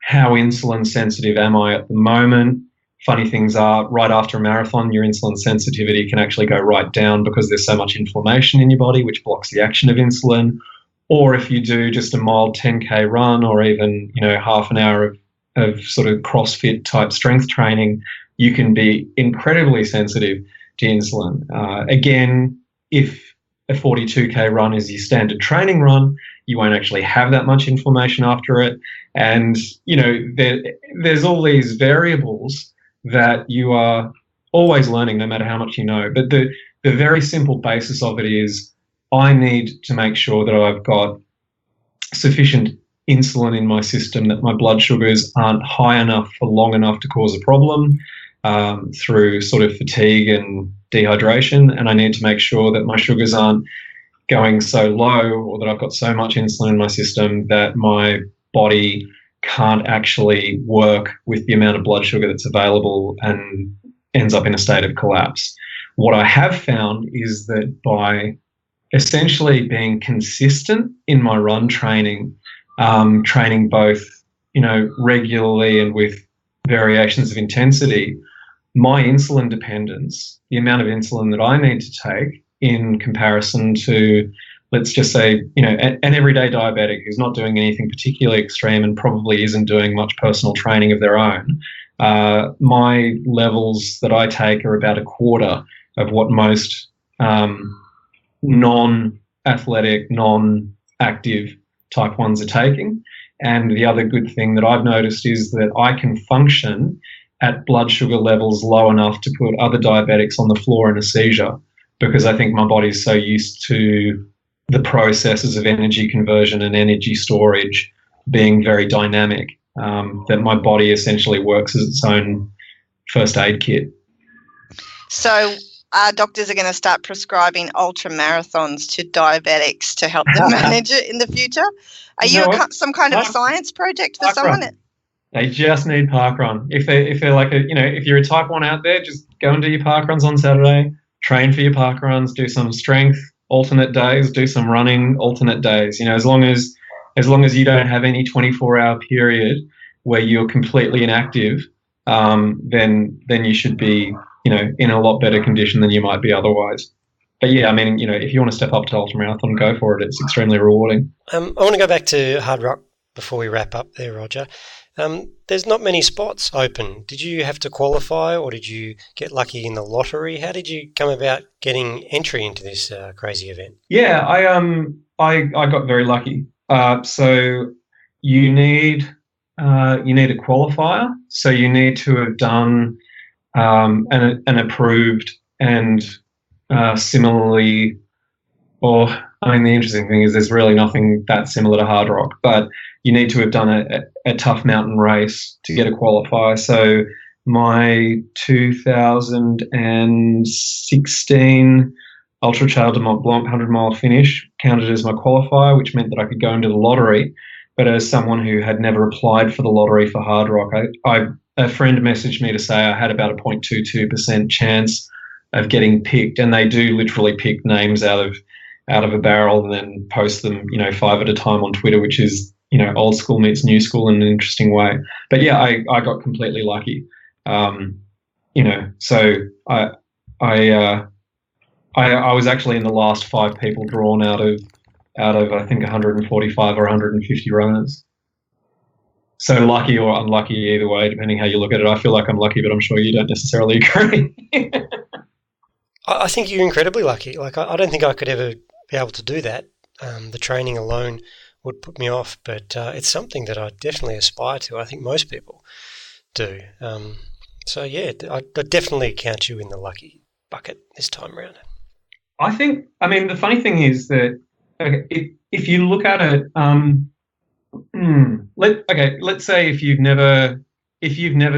how insulin sensitive am I at the moment. Funny things are, right after a marathon, your insulin sensitivity can actually go right down because there's so much inflammation in your body, which blocks the action of insulin. Or if you do just a mild 10K run or even, half an hour of sort of CrossFit type strength training, you can be incredibly sensitive to insulin. Again, if a 42K run is your standard training run, you won't actually have that much inflammation after it. And, there's all these variables that you are always learning no matter how much you know. But the very simple basis of it is I need to make sure that I've got sufficient insulin in my system, that my blood sugars aren't high enough for long enough to cause a problem through sort of fatigue and dehydration. And I need to make sure that my sugars aren't going so low or that I've got so much insulin in my system that my body can't actually work with the amount of blood sugar that's available and ends up in a state of collapse. What I have found is that by essentially being consistent in my run training, training both, regularly and with variations of intensity, my insulin dependence, the amount of insulin that I need to take in comparison to, let's just say, an everyday diabetic who's not doing anything particularly extreme and probably isn't doing much personal training of their own, my levels that I take are about a quarter of what most non-athletic, non-active type 1s are taking. And the other good thing that I've noticed is that I can function at blood sugar levels low enough to put other diabetics on the floor in a seizure, because I think my body's so used to the processes of energy conversion and energy storage being very dynamic, that my body essentially works as its own first aid kit. So our doctors are going to start prescribing ultra marathons to diabetics to help them manage it in the future. Are you some kind of science project for someone? They just need parkrun. If they're like if you're a type 1 out there, just go and do your parkruns on Saturday, train for your parkruns, do some strength alternate days, do some running alternate days. As long as you don't have any 24-hour period where you're completely inactive, then you should be in a lot better condition than you might be otherwise. But yeah, I mean, if you want to step up to ultramarathon, go for it. It's extremely rewarding. I want to go back to Hardrock before we wrap up there, Roger. There's not many spots open. Did you have to qualify, or did you get lucky in the lottery? How did you come about getting entry into this crazy event? Yeah, I got very lucky. So you need a qualifier. So you need to have done an approved and similarly, the interesting thing is there's really nothing that similar to Hardrock, but you need to have done a tough mountain race to get a qualifier. So my 2016 Ultra Trail de Mont Blanc 100-mile finish counted as my qualifier, which meant that I could go into the lottery. But as someone who had never applied for the lottery for Hardrock, a friend messaged me to say I had about a 0.22% chance of getting picked, and they do literally pick names out of a barrel and then post them, 5 at a time on Twitter, which is, old school meets new school in an interesting way. But yeah, I got completely lucky. So I was actually in the last 5 people drawn out of I think 145 or 150 runners. So lucky or unlucky either way, depending how you look at it. I feel like I'm lucky, but I'm sure you don't necessarily agree. I think you're incredibly lucky. Like, I don't think I could ever be able to do that. The training alone would put me off, but it's something that I definitely aspire to. I think most people do. So yeah, I definitely count you in the lucky bucket this time around. The funny thing is that if you look at it, let's say if you've never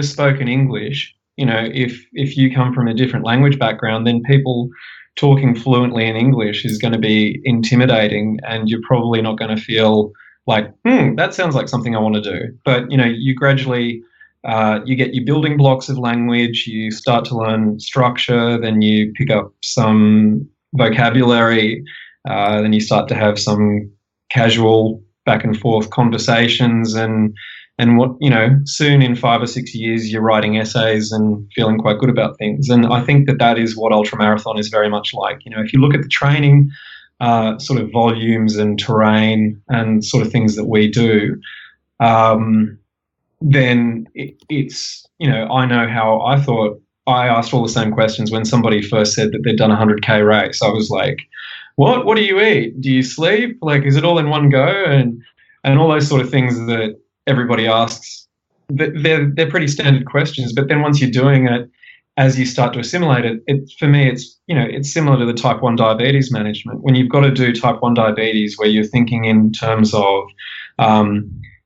spoken English, if you come from a different language background, then people talking fluently in English is going to be intimidating, and you're probably not going to feel like, that sounds like something I want to do. But, you gradually, you get your building blocks of language, you start to learn structure, then you pick up some vocabulary, then you start to have some casual back and forth conversations, and what, soon in 5 or 6 years, you're writing essays and feeling quite good about things. And I think that is what ultramarathon is very much like. If you look at the training sort of volumes and terrain and sort of things that we do, then it's, I know how I thought. I asked all the same questions when somebody first said that they'd done a 100K race. I was like, what do you eat? Do you sleep? Like, is it all in one go? And all those sort of things that everybody asks, they're pretty standard questions. But then once you're doing it, as you start to assimilate it, for me, it's similar to the type 1 diabetes management. When you've got to do type 1 diabetes, where you're thinking in terms of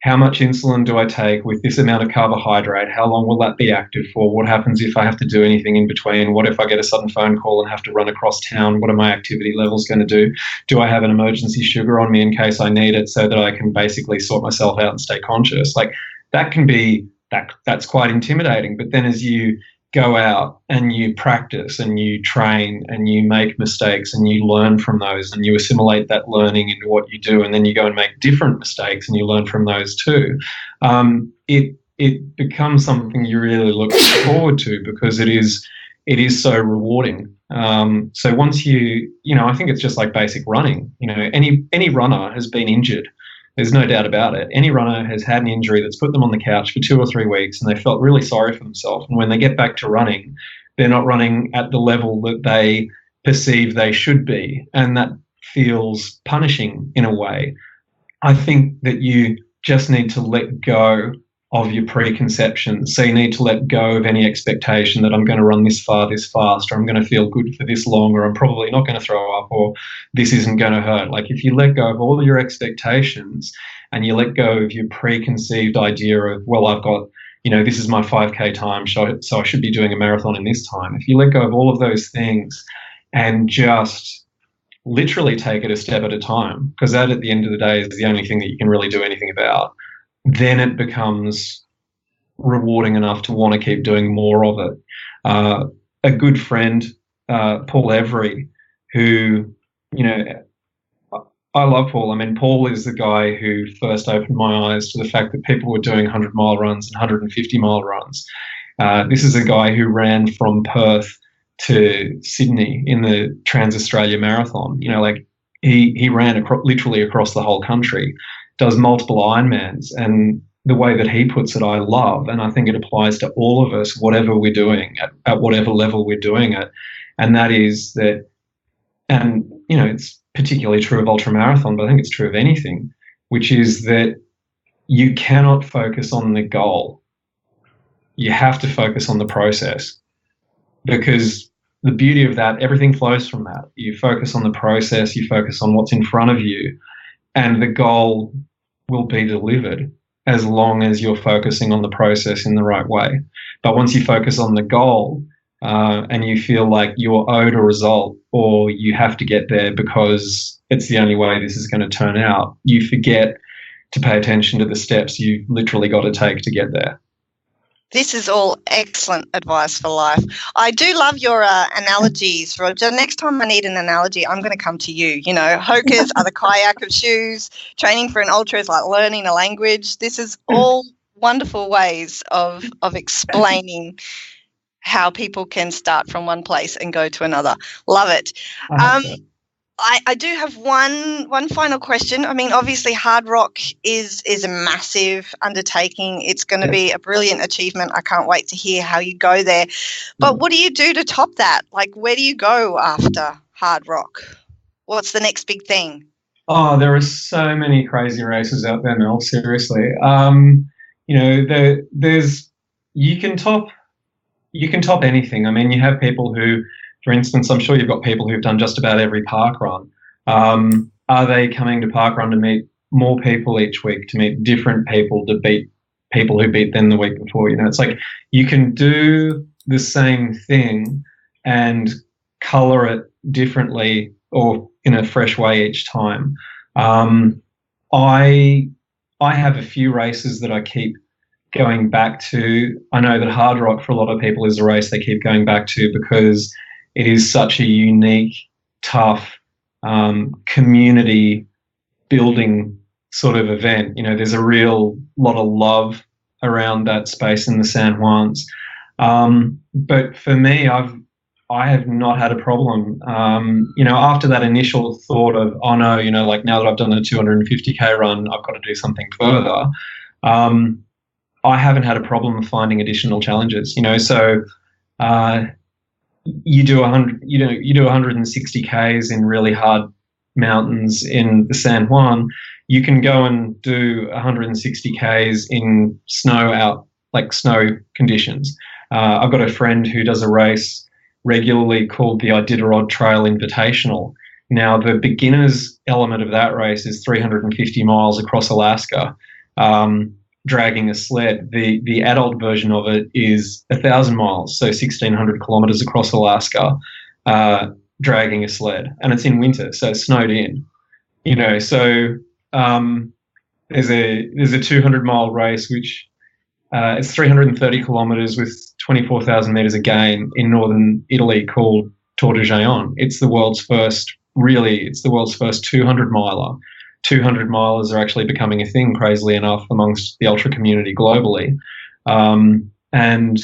how much insulin do I take with this amount of carbohydrate? How long will that be active for? What happens if I have to do anything in between? What if I get a sudden phone call and have to run across town? What are my activity levels going to do? Do I have an emergency sugar on me in case I need it so that I can basically sort myself out and stay conscious? Like, that can be, that's quite intimidating. But then as you go out and you practice and you train and you make mistakes and you learn from those and you assimilate that learning into what you do, and then you go and make different mistakes and you learn from those too, it becomes something you really look forward to, because it is so rewarding. So once I think it's just like basic running. Any runner has been injured. There's no doubt about it. Any runner has had an injury that's put them on the couch for 2 or 3 weeks, and they felt really sorry for themselves. And when they get back to running, they're not running at the level that they perceive they should be. And that feels punishing in a way. I think that you just need to let go of your preconceptions. So you need to let go of any expectation that I'm going to run this far, this fast, or I'm going to feel good for this long, or I'm probably not going to throw up, or this isn't going to hurt. Like, if you let go of all your expectations and you let go of your preconceived idea of, well, I've got, this is my 5K time, so I should be doing a marathon in this time. If you let go of all of those things and just literally take it a step at a time, because that at the end of the day is the only thing that you can really do anything about, then it becomes rewarding enough to want to keep doing more of it. A good friend, Paul Every, who, I love Paul. I mean, Paul is the guy who first opened my eyes to the fact that people were doing 100-mile runs and 150-mile runs. This is a guy who ran from Perth to Sydney in the Trans-Australia Marathon. He ran literally across the whole country, does multiple Ironmans, and the way that he puts it, I love, and I think it applies to all of us, whatever we're doing, at whatever level we're doing it, and that is that, and it's particularly true of ultramarathon, but I think it's true of anything, which is that you cannot focus on the goal. You have to focus on the process, because the beauty of that, everything flows from that. You focus on the process, you focus on what's in front of you, and the goal will be delivered as long as you're focusing on the process in the right way. But once you focus on the goal and you feel like you're owed a result, or you have to get there because it's the only way this is going to turn out, you forget to pay attention to the steps you've literally got to take to get there. This is all excellent advice for life. I do love your analogies, Roger. Next time I need an analogy, I'm going to come to you. Hokas are the kayak of shoes. Training for an ultra is like learning a language. This is all wonderful ways of explaining how people can start from one place and go to another. Love it. I do have one final question. I mean, obviously, Hardrock is a massive undertaking. It's going to be a brilliant achievement. I can't wait to hear how you go there. But what do you do to top that? Like, where do you go after Hardrock? What's the next big thing? Oh, there are so many crazy races out there, Mel. Seriously, there's you can top anything. I mean, you have people who, for instance, I'm sure you've got people who've done just about every parkrun. Are they coming to parkrun to meet more people each week, to meet different people, to beat people who beat them the week before? It's like you can do the same thing and colour it differently or in a fresh way each time. I have a few races that I keep going back to. I know that Hardrock for a lot of people is a race they keep going back to because it is such a unique, tough, community building sort of event. There's a real lot of love around that space in the San Juans. But for me, I have not had a problem. After that initial thought of, oh no, like now that I've done a 250K run, I've got to do something further. I haven't had a problem finding additional challenges. So you do 160 Ks in really hard mountains in the San Juan. You can go and do 160 Ks in snow conditions. I've got a friend who does a race regularly called the Iditarod Trail Invitational. Now, the beginner's element of that race is 350 miles across Alaska, dragging a sled. The adult version of it is 1,000 miles, so 1,600 kilometers across Alaska, dragging a sled, and it's in winter, so it's snowed in. So there's a 200-mile race which it's 330 kilometers with 24,000 meters again in northern Italy called Tour de Géant. It's the world's first 200 miler. 200 milers are actually becoming a thing, crazily enough, amongst the ultra community globally. And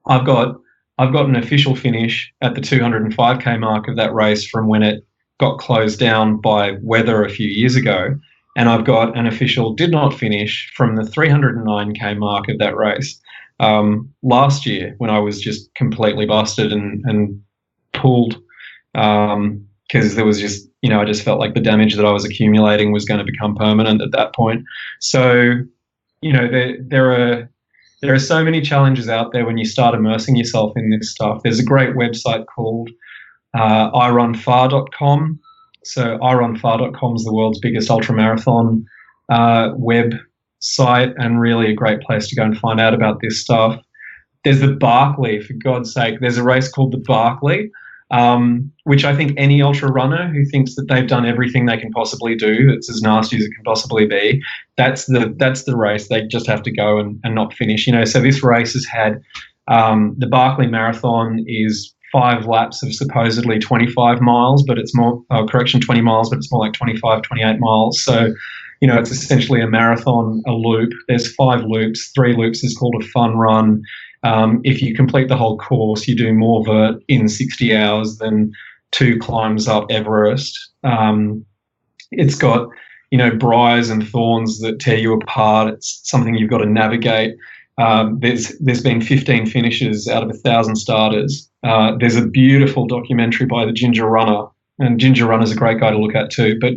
I've got an official finish at the 205k mark of that race from when it got closed down by weather a few years ago. And I've got an official did not finish from the 309k mark of that race last year, when I was just completely busted and pulled because there was just, I just felt like the damage that I was accumulating was going to become permanent at that point. So, there are so many challenges out there when you start immersing yourself in this stuff. There's a great website called irunfar.com. So irunfar.com is the world's biggest ultramarathon website, and really a great place to go and find out about this stuff. There's the Barkley, for God's sake. There's a race called the Barkley, which I think any ultra runner who thinks that they've done everything they can possibly do, that's as nasty as it can possibly be, that's the race. They just have to go and not finish. So this race has had the Barkley Marathon is 5 laps of supposedly 25 miles, but it's more 20 miles, but it's more like 25, 28 miles. So, it's essentially a marathon, a loop. There's 5 loops. 3 loops is called a fun run. If you complete the whole course, you do more vert in 60 hours than 2 climbs up Everest. It's got, briars and thorns that tear you apart. It's something you've got to navigate. There's been 15 finishes out of 1,000 starters. There's a beautiful documentary by the Ginger Runner, and Ginger Runner's a great guy to look at too. But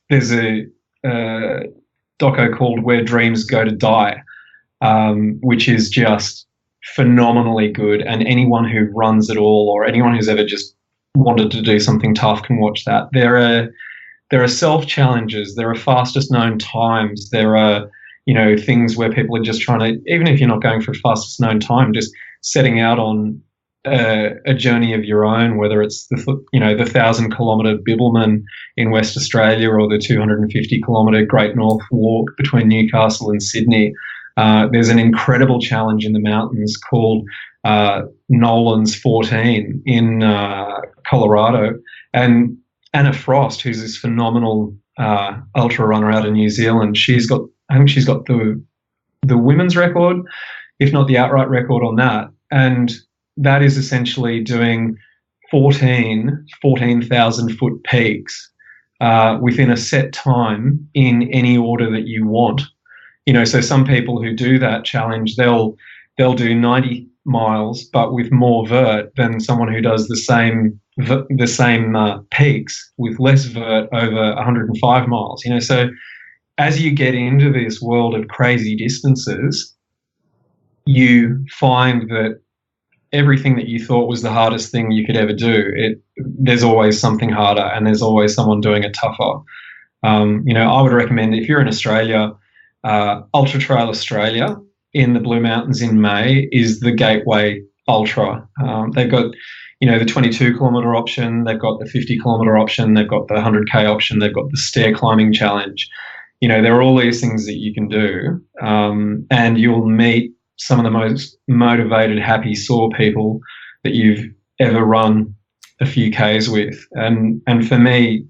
there's a doco called Where Dreams Go to Die, which is just phenomenally good. And anyone who runs at all, or anyone who's ever just wanted to do something tough, can watch that. There are self-challenges. There are fastest known times. There are things where people are just trying to, even if you're not going for fastest known time, just setting out on a journey of your own, whether it's the 1,000-kilometre Bibbulmun in West Australia or the 250-kilometre Great North Walk between Newcastle and Sydney. There's an incredible challenge in the mountains called Nolan's 14 in Colorado. And Anna Frost, who's this phenomenal ultra runner out of New Zealand, I think she's got the women's record, if not the outright record on that. And that is essentially doing 14,000-foot peaks within a set time in any order that you want. So some people who do that challenge, they'll do 90 miles, but with more vert than someone who does the same peaks with less vert over 105 miles. So as you get into this world of crazy distances, you find that everything that you thought was the hardest thing you could ever do, there's always something harder, and there's always someone doing it tougher. I would recommend, if you're in Australia, Ultra Trail Australia in the Blue Mountains in May is the gateway ultra. They've got, the 22-kilometre option, they've got the 50-kilometre option, they've got the 100k option, they've got the stair climbing challenge. There are all these things that you can do, and you'll meet some of the most motivated, happy, sore people that you've ever run a few Ks with. And for me,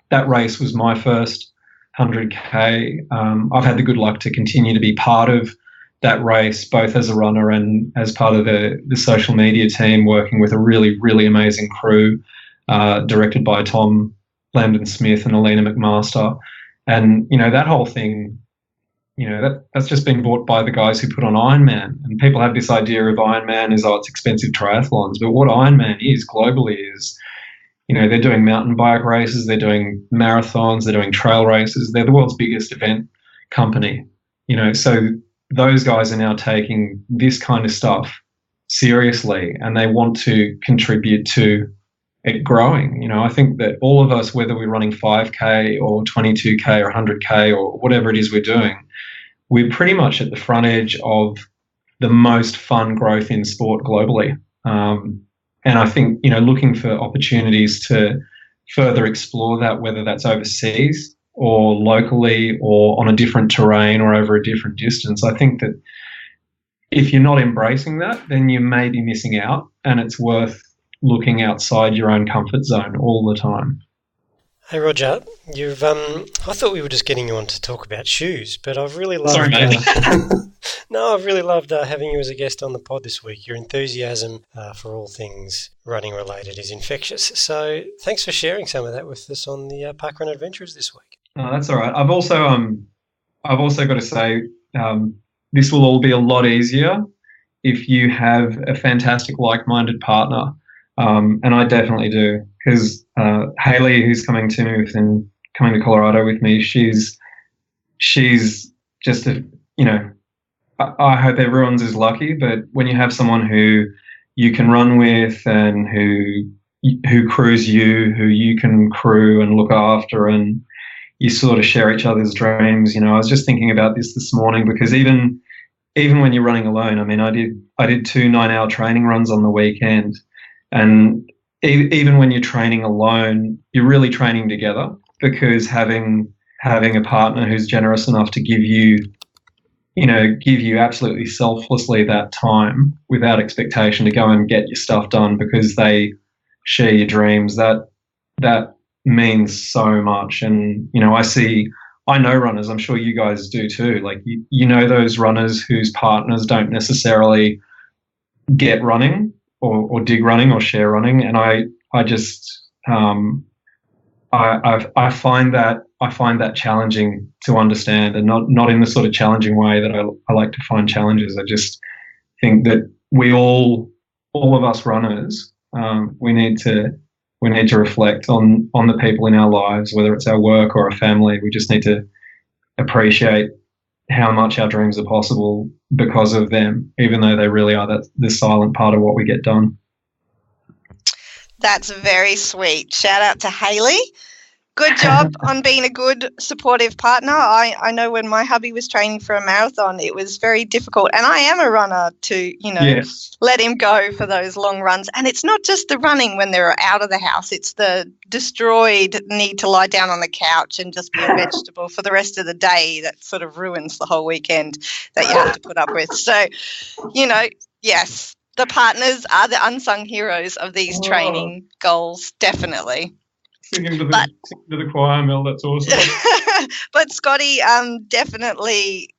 that race was my first 100k. I've had the good luck to continue to be part of that race, both as a runner and as part of the social media team, working with a really, really amazing crew, directed by Tom Landon Smith and Alina McMaster. And, that whole thing, that's just been bought by the guys who put on Ironman. And people have this idea of Ironman as, it's expensive triathlons. But what Ironman is globally is, they're doing mountain bike races, they're doing marathons, they're doing trail races. They're the world's biggest event company. So those guys are now taking this kind of stuff seriously, and they want to contribute to it growing. I think that all of us, whether we're running 5k or 22k or 100k or whatever it is we're doing, we're pretty much at the front edge of the most fun growth in sport globally. And I think, looking for opportunities to further explore that, whether that's overseas or locally or on a different terrain or over a different distance, I think that if you're not embracing that, then you may be missing out, and it's worth looking outside your own comfort zone all the time. Hey Roger, I thought we were just getting you on to talk about shoes, but I've really loved. Sorry, mate. I've really loved having you as a guest on the pod this week. Your enthusiasm for all things running related is infectious. So thanks for sharing some of that with us on the Parkrun Adventures this week. Oh, that's all right. I've also got to say this will all be a lot easier if you have a fantastic like-minded partner, and I definitely do. Because Hayley, who's coming to Colorado with me, she's just I hope everyone's as lucky. But when you have someone who you can run with and who crews you, who you can crew and look after, and you sort of share each other's dreams. I was just thinking about this morning, because even when you're running alone, I mean, I did 2 9-hour training runs on the weekend, and even when you're training alone, you're really training together, because having a partner who's generous enough to give you absolutely selflessly that time without expectation to go and get your stuff done because they share your dreams, that means so much. And, I know runners, I'm sure you guys do too, like, those runners whose partners don't necessarily get running or dig running or share running, and I find that challenging to understand, and not in the sort of challenging way that I like to find challenges. I just think that all of us runners, we need to reflect on the people in our lives, whether it's our work or our family. We just need to appreciate how much our dreams are possible because of them, even though they really are the silent part of what we get done. That's very sweet. Shout out to Hayley. Good job on being a good supportive partner. I know when my hubby was training for a marathon, it was very difficult. And I am a runner to, Yes. let him go for those long runs. And it's not just the running when they're out of the house. It's the destroyed need to lie down on the couch and just be a vegetable for the rest of the day that sort of ruins the whole weekend that you have to put up with. So, yes, the partners are the unsung heroes of these training goals, definitely. Singing to the choir, Mel, that's awesome. But Scotty definitely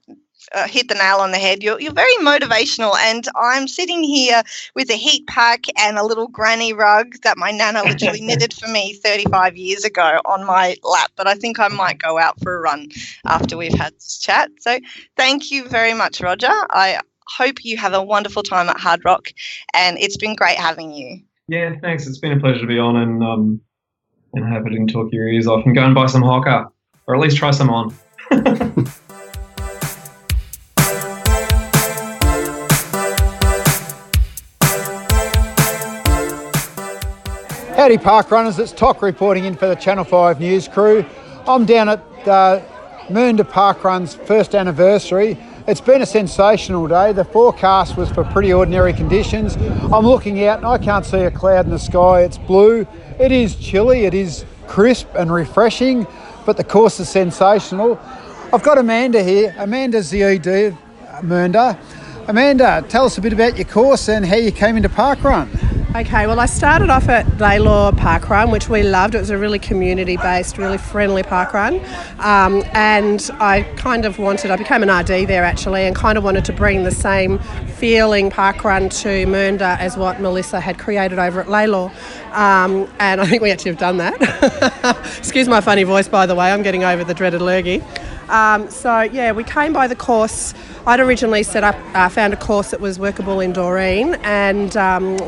hit the nail on the head. You're very motivational, and I'm sitting here with a heat pack and a little granny rug that my nana literally knitted for me 35 years ago on my lap, but I think I might go out for a run after we've had this chat. So thank you very much, Roger. I hope you have a wonderful time at Hardrock, and it's been great having you. Yeah, thanks. It's been a pleasure to be on, and I hope I didn't talk your ears off, and go and buy some Hoka, or at least try some on. Howdy park runners, it's TOC reporting in for the Channel 5 News crew. I'm down at Mernda Parkrun's first anniversary. It's been a sensational day. The forecast was for pretty ordinary conditions. I'm looking out and I can't see a cloud in the sky. It's blue. It is chilly, it is crisp and refreshing, but the course is sensational. I've got Amanda here. Amanda's the ED of Mernda. Amanda, tell us a bit about your course and how you came into parkrun. Okay, well, I started off at Laylaw Parkrun, which we loved. It was a really community-based, really friendly parkrun. And I became an RD there actually, and kind of wanted to bring the same feeling parkrun to Mernda as what Melissa had created over at Laylaw. And I think we actually have done that. Excuse my funny voice, by the way. I'm getting over the dreaded lurgy. We came by the course. I'd originally found a course that was workable in Doreen, and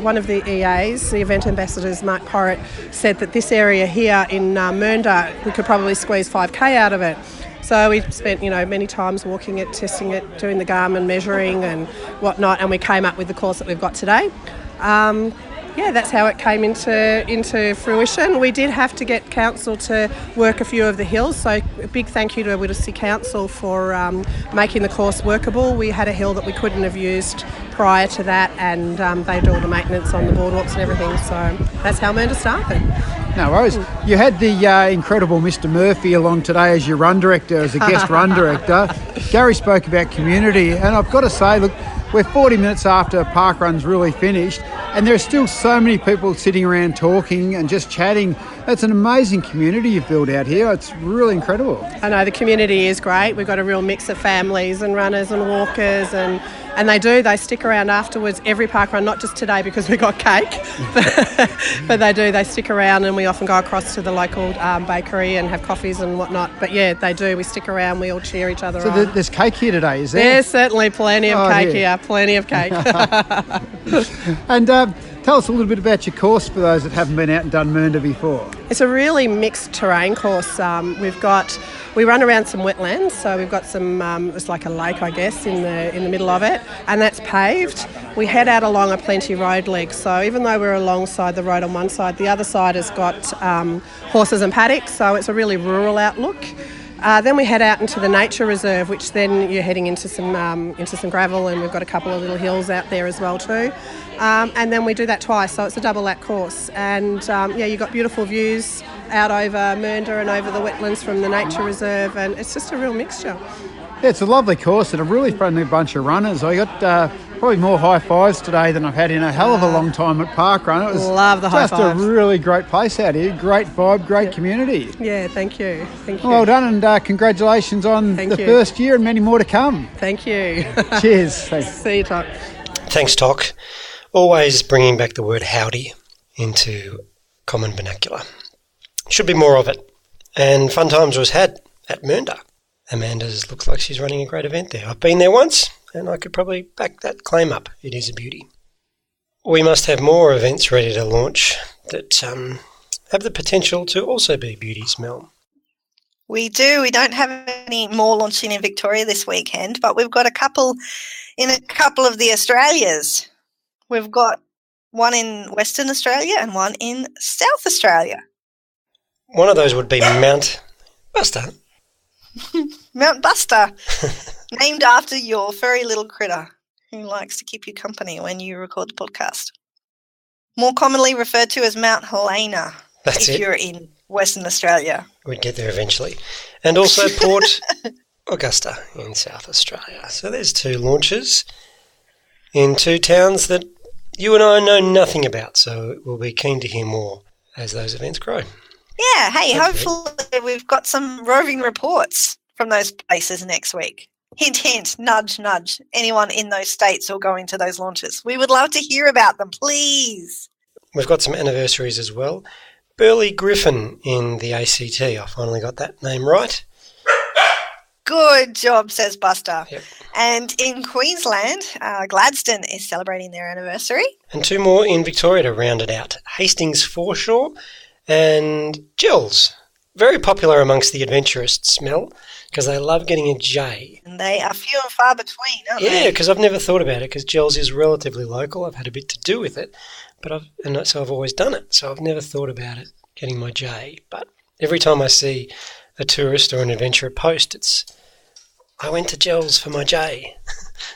one of the EAs, the event ambassadors, Mark Porritt, said that this area here in Mernda, we could probably squeeze 5K out of it. So we spent, many times walking it, testing it, doing the Garmin measuring and whatnot, and we came up with the course that we've got today. That's how it came into fruition. We did have to get council to work a few of the hills, so a big thank you to Whittlesea Council for making the course workable. We had a hill that we couldn't have used prior to that, and they do all the maintenance on the boardwalks and everything, so that's how Mernda started. No worries. You had the incredible Mr. Murphy along today as your run director, as a guest run director. Gary spoke about community, and I've got to say, look, we're 40 minutes after parkrun's really finished, and there are still so many people sitting around talking and just chatting. It's an amazing community you've built out here. It's really incredible. I know, the community is great. We've got a real mix of families and runners and walkers, and they stick around afterwards every parkrun, not just today because we got cake, but they stick around, and we often go across to the local bakery and have coffees and whatnot. But yeah, they do. We stick around, we all cheer each other on. So there's cake here today, is there? There's certainly plenty of cake here, plenty of cake. And tell us a little bit about your course for those that haven't been out and done Mernda before. It's a really mixed terrain course. We run around some wetlands, so we've got some, it's like a lake, I guess, in the middle of it, and that's paved. We head out along a plenty road leg, so even though we're alongside the road on one side, the other side has got horses and paddocks, so it's a really rural outlook. Then we head out into the nature reserve, which then you're heading into some gravel, and we've got a couple of little hills out there as well too. And then we do that twice, so it's a double lap course. And you've got beautiful views out over Mernda and over the wetlands from the nature reserve, and it's just a real mixture. Yeah, it's a lovely course and a really friendly bunch of runners. I got probably more high fives today than I've had in a hell of a long time at parkrun. It was love the high just fives. A really great place out here. Great vibe, great community. Yeah, thank you. Well done, and congratulations on first year and many more to come. Thank you. Cheers. Thanks. See you, Toc. Thanks, Toc. Always bringing back the word howdy into common vernacular. Should be more of it. And fun times was had at Mernda. Amanda's looks like she's running a great event there. I've been there once, and I could probably back that claim up. It is a beauty. We must have more events ready to launch that have the potential to also be beauties, Mel. We do. We don't have any more launching in Victoria this weekend, but we've got a couple in a couple of the Australias. We've got one in Western Australia and one in South Australia. One of those would be Mount Buster. Mount Buster, named after your furry little critter who likes to keep you company when you record the podcast. More commonly referred to as Mount Helena. That's if it. You're in Western Australia. We'd get there eventually. And also Port Augusta in South Australia. So there's two launches in two towns that you and I know nothing about, so we'll be keen to hear more as those events grow. Yeah, hey, hopefully we've got some roving reports from those places next week. Hint, hint, nudge, nudge. Anyone in those states or going to those launches. We would love to hear about them, please. We've got some anniversaries as well. Burley Griffin in the ACT. I finally got that name right. Good job, says Buster. Yep. And in Queensland, Gladstone is celebrating their anniversary. And two more in Victoria to round it out. Hastings Foreshore and Gills. Very popular amongst the adventurists, Mel, because they love getting a J. And they are few and far between, aren't they? Yeah, because I've never thought about it, because Gills is relatively local. I've had a bit to do with it, so I've always done it. So I've never thought about it, getting my J. But every time I see a tourist or an adventurer post, it's, I went to Gills for my J.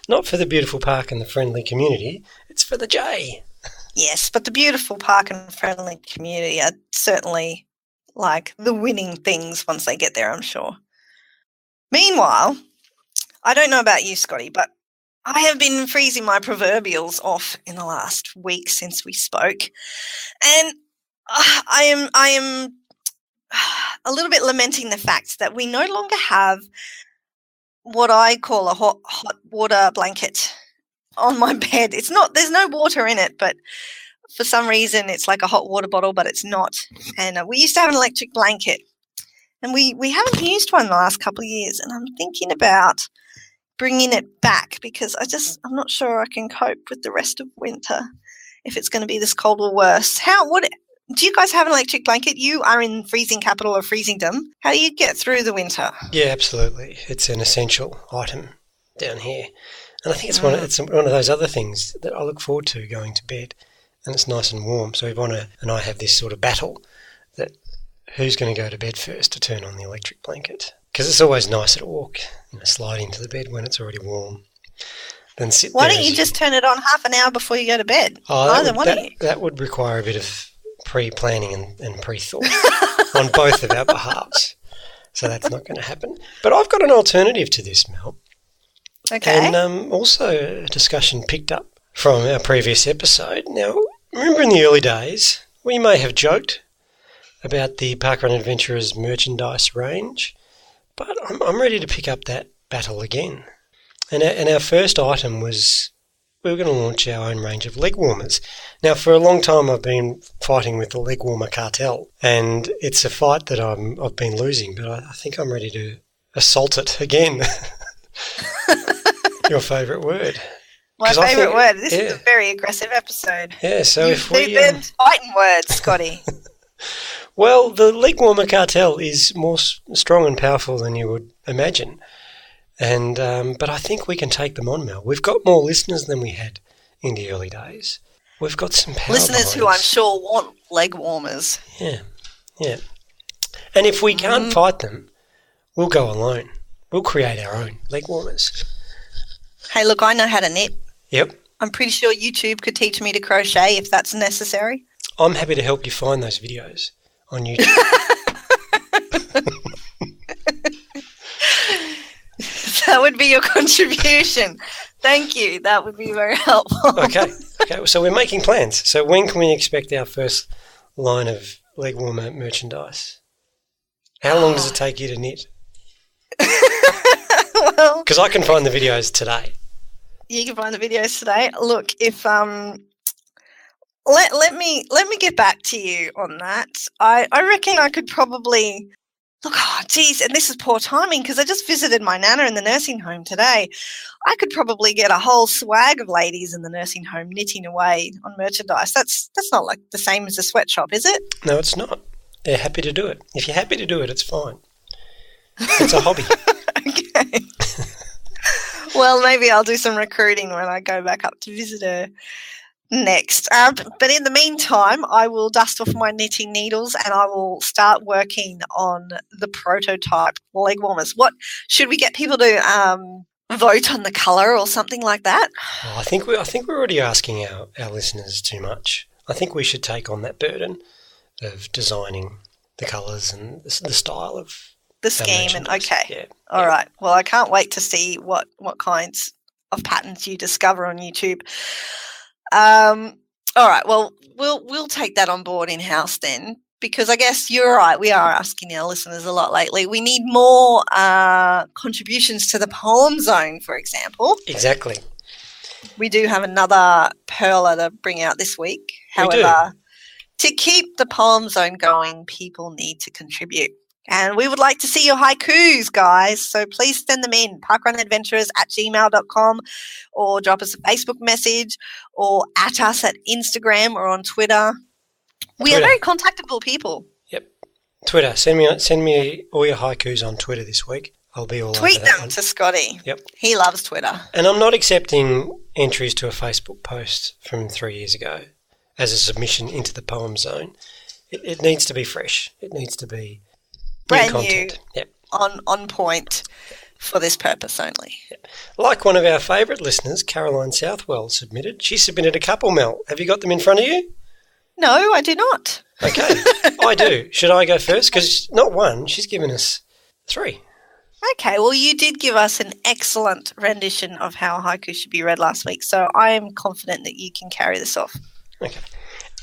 Not for the beautiful park and the friendly community, it's for the J. Yes, but the beautiful park and friendly community are certainly like the winning things once they get there, I'm sure. Meanwhile, I don't know about you, Scotty, but I have been freezing my proverbials off in the last week since we spoke. And I am a little bit lamenting the fact that we no longer have what I call a hot water blanket on my bed. There's no water in it, but for some reason it's like a hot water bottle, but it's not. And we used to have an electric blanket, and we haven't used one the last couple of years, and I'm thinking about bringing it back because I'm not sure I can cope with the rest of winter if it's going to be this cold or worse. Do you guys have an electric blanket? You are in freezing capital of freezingdom. How do you get through the winter? Yeah, absolutely. It's an essential item down here. And I think it's one of those other things that I look forward to, going to bed, and it's nice and warm. So Yvonne and I have this sort of battle that who's going to go to bed first to turn on the electric blanket. Because it's always nicer to walk, slide into the bed when it's already warm. Then sit Why there don't you just turn it on half an hour before you go to bed? That would require a bit of pre-planning and pre-thought on both of our behalves. So that's not going to happen. But I've got an alternative to this, Mel. Okay. And also a discussion picked up from our previous episode. Now, remember in the early days, we may have joked about the Parkrun Adventurers merchandise range, but I'm ready to pick up that battle again. And our first item was we were going to launch our own range of leg warmers. Now, for a long time, I've been fighting with the leg warmer cartel, and it's a fight that I've been losing, but I think I'm ready to assault it again. Your favourite word. My favourite word. This is a very aggressive episode. Yeah, so if we... They're fighting words, Scotty. Well, the leg warmer cartel is more strong and powerful than you would imagine. And but I think we can take them on, Mel. We've got more listeners than we had in the early days. We've got some power listeners who I'm sure want leg warmers. Yeah. And if we can't fight them, we'll go alone. We'll create our own leg warmers. Hey, look, I know how to knit. Yep. I'm pretty sure YouTube could teach me to crochet if that's necessary. I'm happy to help you find those videos on YouTube. That would be your contribution. Thank you. That would be very helpful. Okay. So we're making plans. So when can we expect our first line of leg warmer merchandise? How long does it take you to knit? Well, because I can find the videos today. You can find the videos today. Look, if let me get back to you on that. I reckon I could probably. Look, geez, and this is poor timing because I just visited my nana in the nursing home today. I could probably get a whole swag of ladies in the nursing home knitting away on merchandise. That's not like the same as a sweatshop, is it? No, it's not. They're happy to do it. If you're happy to do it, it's fine. It's a hobby. Okay. Well, maybe I'll do some recruiting when I go back up to visit her next. But in the meantime, I will dust off my knitting needles and I will start working on the prototype leg warmers. What should we get people to vote on the colour or something like that? Well, I think we're already asking our listeners too much. I think we should take on that burden of designing the colours and the style of the scheme. And okay, yeah. All right. Well, I can't wait to see what kinds of patterns you discover on YouTube. All right. Well, we'll take that on board in house then, because I guess you're right. We are asking our listeners a lot lately. We need more contributions to the poem zone, for example. Exactly. We do have another perler to bring out this week. However, to keep the poem zone going, people need to contribute. And we would like to see your haikus, guys. So please send them in, parkrunadventurers@gmail.com, or drop us a Facebook message, or at us at Instagram or on Twitter. We are very contactable people. Yep. Twitter. Send me all your haikus on Twitter this week. I'll be all Tweet over that them one. to Scotty. Yep. He loves Twitter. And I'm not accepting entries to a Facebook post from 3 years ago as a submission into the poem zone. It needs to be fresh. It needs to be brand new, yep. on point for this purpose only. Yep. Like one of our favourite listeners, Caroline Southwell, submitted. She submitted a couple, Mel. Have you got them in front of you? No, I do not. Okay, I do. Should I go first? Because not one, she's given us 3. Okay, well, you did give us an excellent rendition of how haiku should be read last week, so I am confident that you can carry this off. Okay.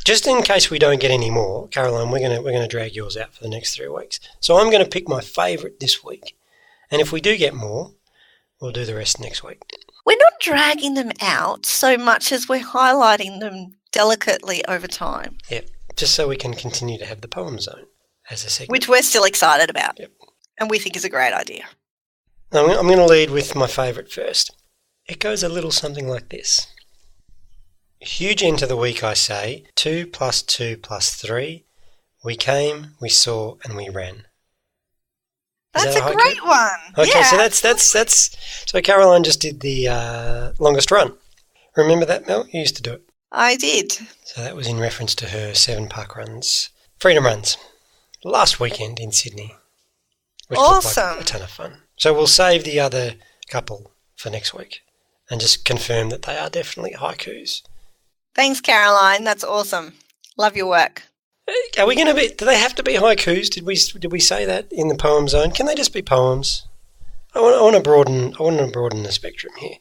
Just in case we don't get any more, Caroline, we're gonna drag yours out for the next 3 weeks. So I'm going to pick my favourite this week. And if we do get more, we'll do the rest next week. We're not dragging them out so much as we're highlighting them delicately over time. Yep, just so we can continue to have the poem zone as a segment. Which we're still excited about. Yep. And we think is a great idea. I'm going to lead with my favourite first. It goes a little something like this. Huge end to the week, I say. 2 + 2 + 3. We came, we saw, and we ran. That's a great one. Okay, yeah. so that's. So Caroline just did the longest run. Remember that, Mel? You used to do it. I did. So that was in reference to her 7 parkruns, freedom runs, last weekend in Sydney, which awesome. looked like a ton of fun. So we'll save the other couple for next week, and just confirm that they are definitely haikus. Thanks, Caroline. That's awesome. Love your work. Are we going to be? Do they have to be haikus? Did we say that in the poem zone? Can they just be poems? I want to broaden the spectrum here.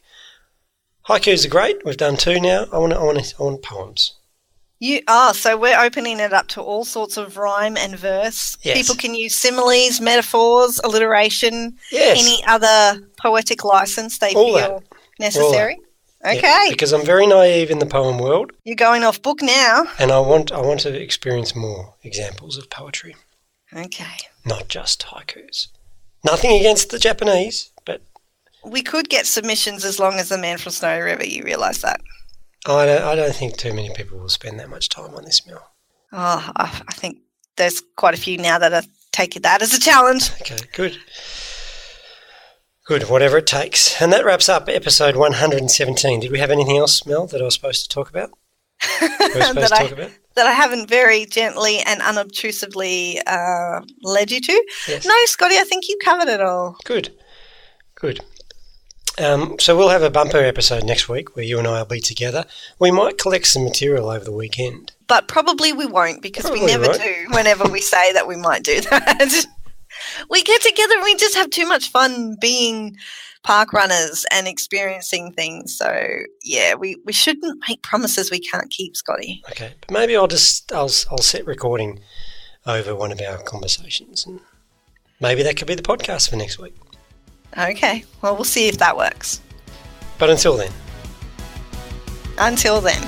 Haikus are great. We've done 2 now. I want poems. So we're opening it up to all sorts of rhyme and verse. Yes. People can use similes, metaphors, alliteration, Yes. any other poetic license they All feel necessary. Okay. Yeah, because I'm very naive in the poem world, You're going off book now. and I want to experience more examples of poetry, Okay. not just haikus. Nothing against the Japanese, but We could get submissions as long as the Man from Snowy River, you realise that? I don't think too many people will spend that much time on this, Mel. Oh, I think there's quite a few now that are taking that as a challenge. Okay, good. Good, whatever it takes. And that wraps up episode 117. Did we have anything else, Mel, that I was supposed to talk about? That I haven't very gently and unobtrusively led you to? Yes. No, Scotty, I think you covered it all. Good. So we'll have a bumper episode next week where you and I will be together. We might collect some material over the weekend. But probably we won't because Probably we never won't. do whenever we say that we might do that. We get together and we just have too much fun being park runners and experiencing things. So, yeah, we shouldn't make promises we can't keep, Scotty. Okay, but maybe I'll set recording over one of our conversations, and maybe that could be the podcast for next week. Okay, well, we'll see if that works. But until then. Until then.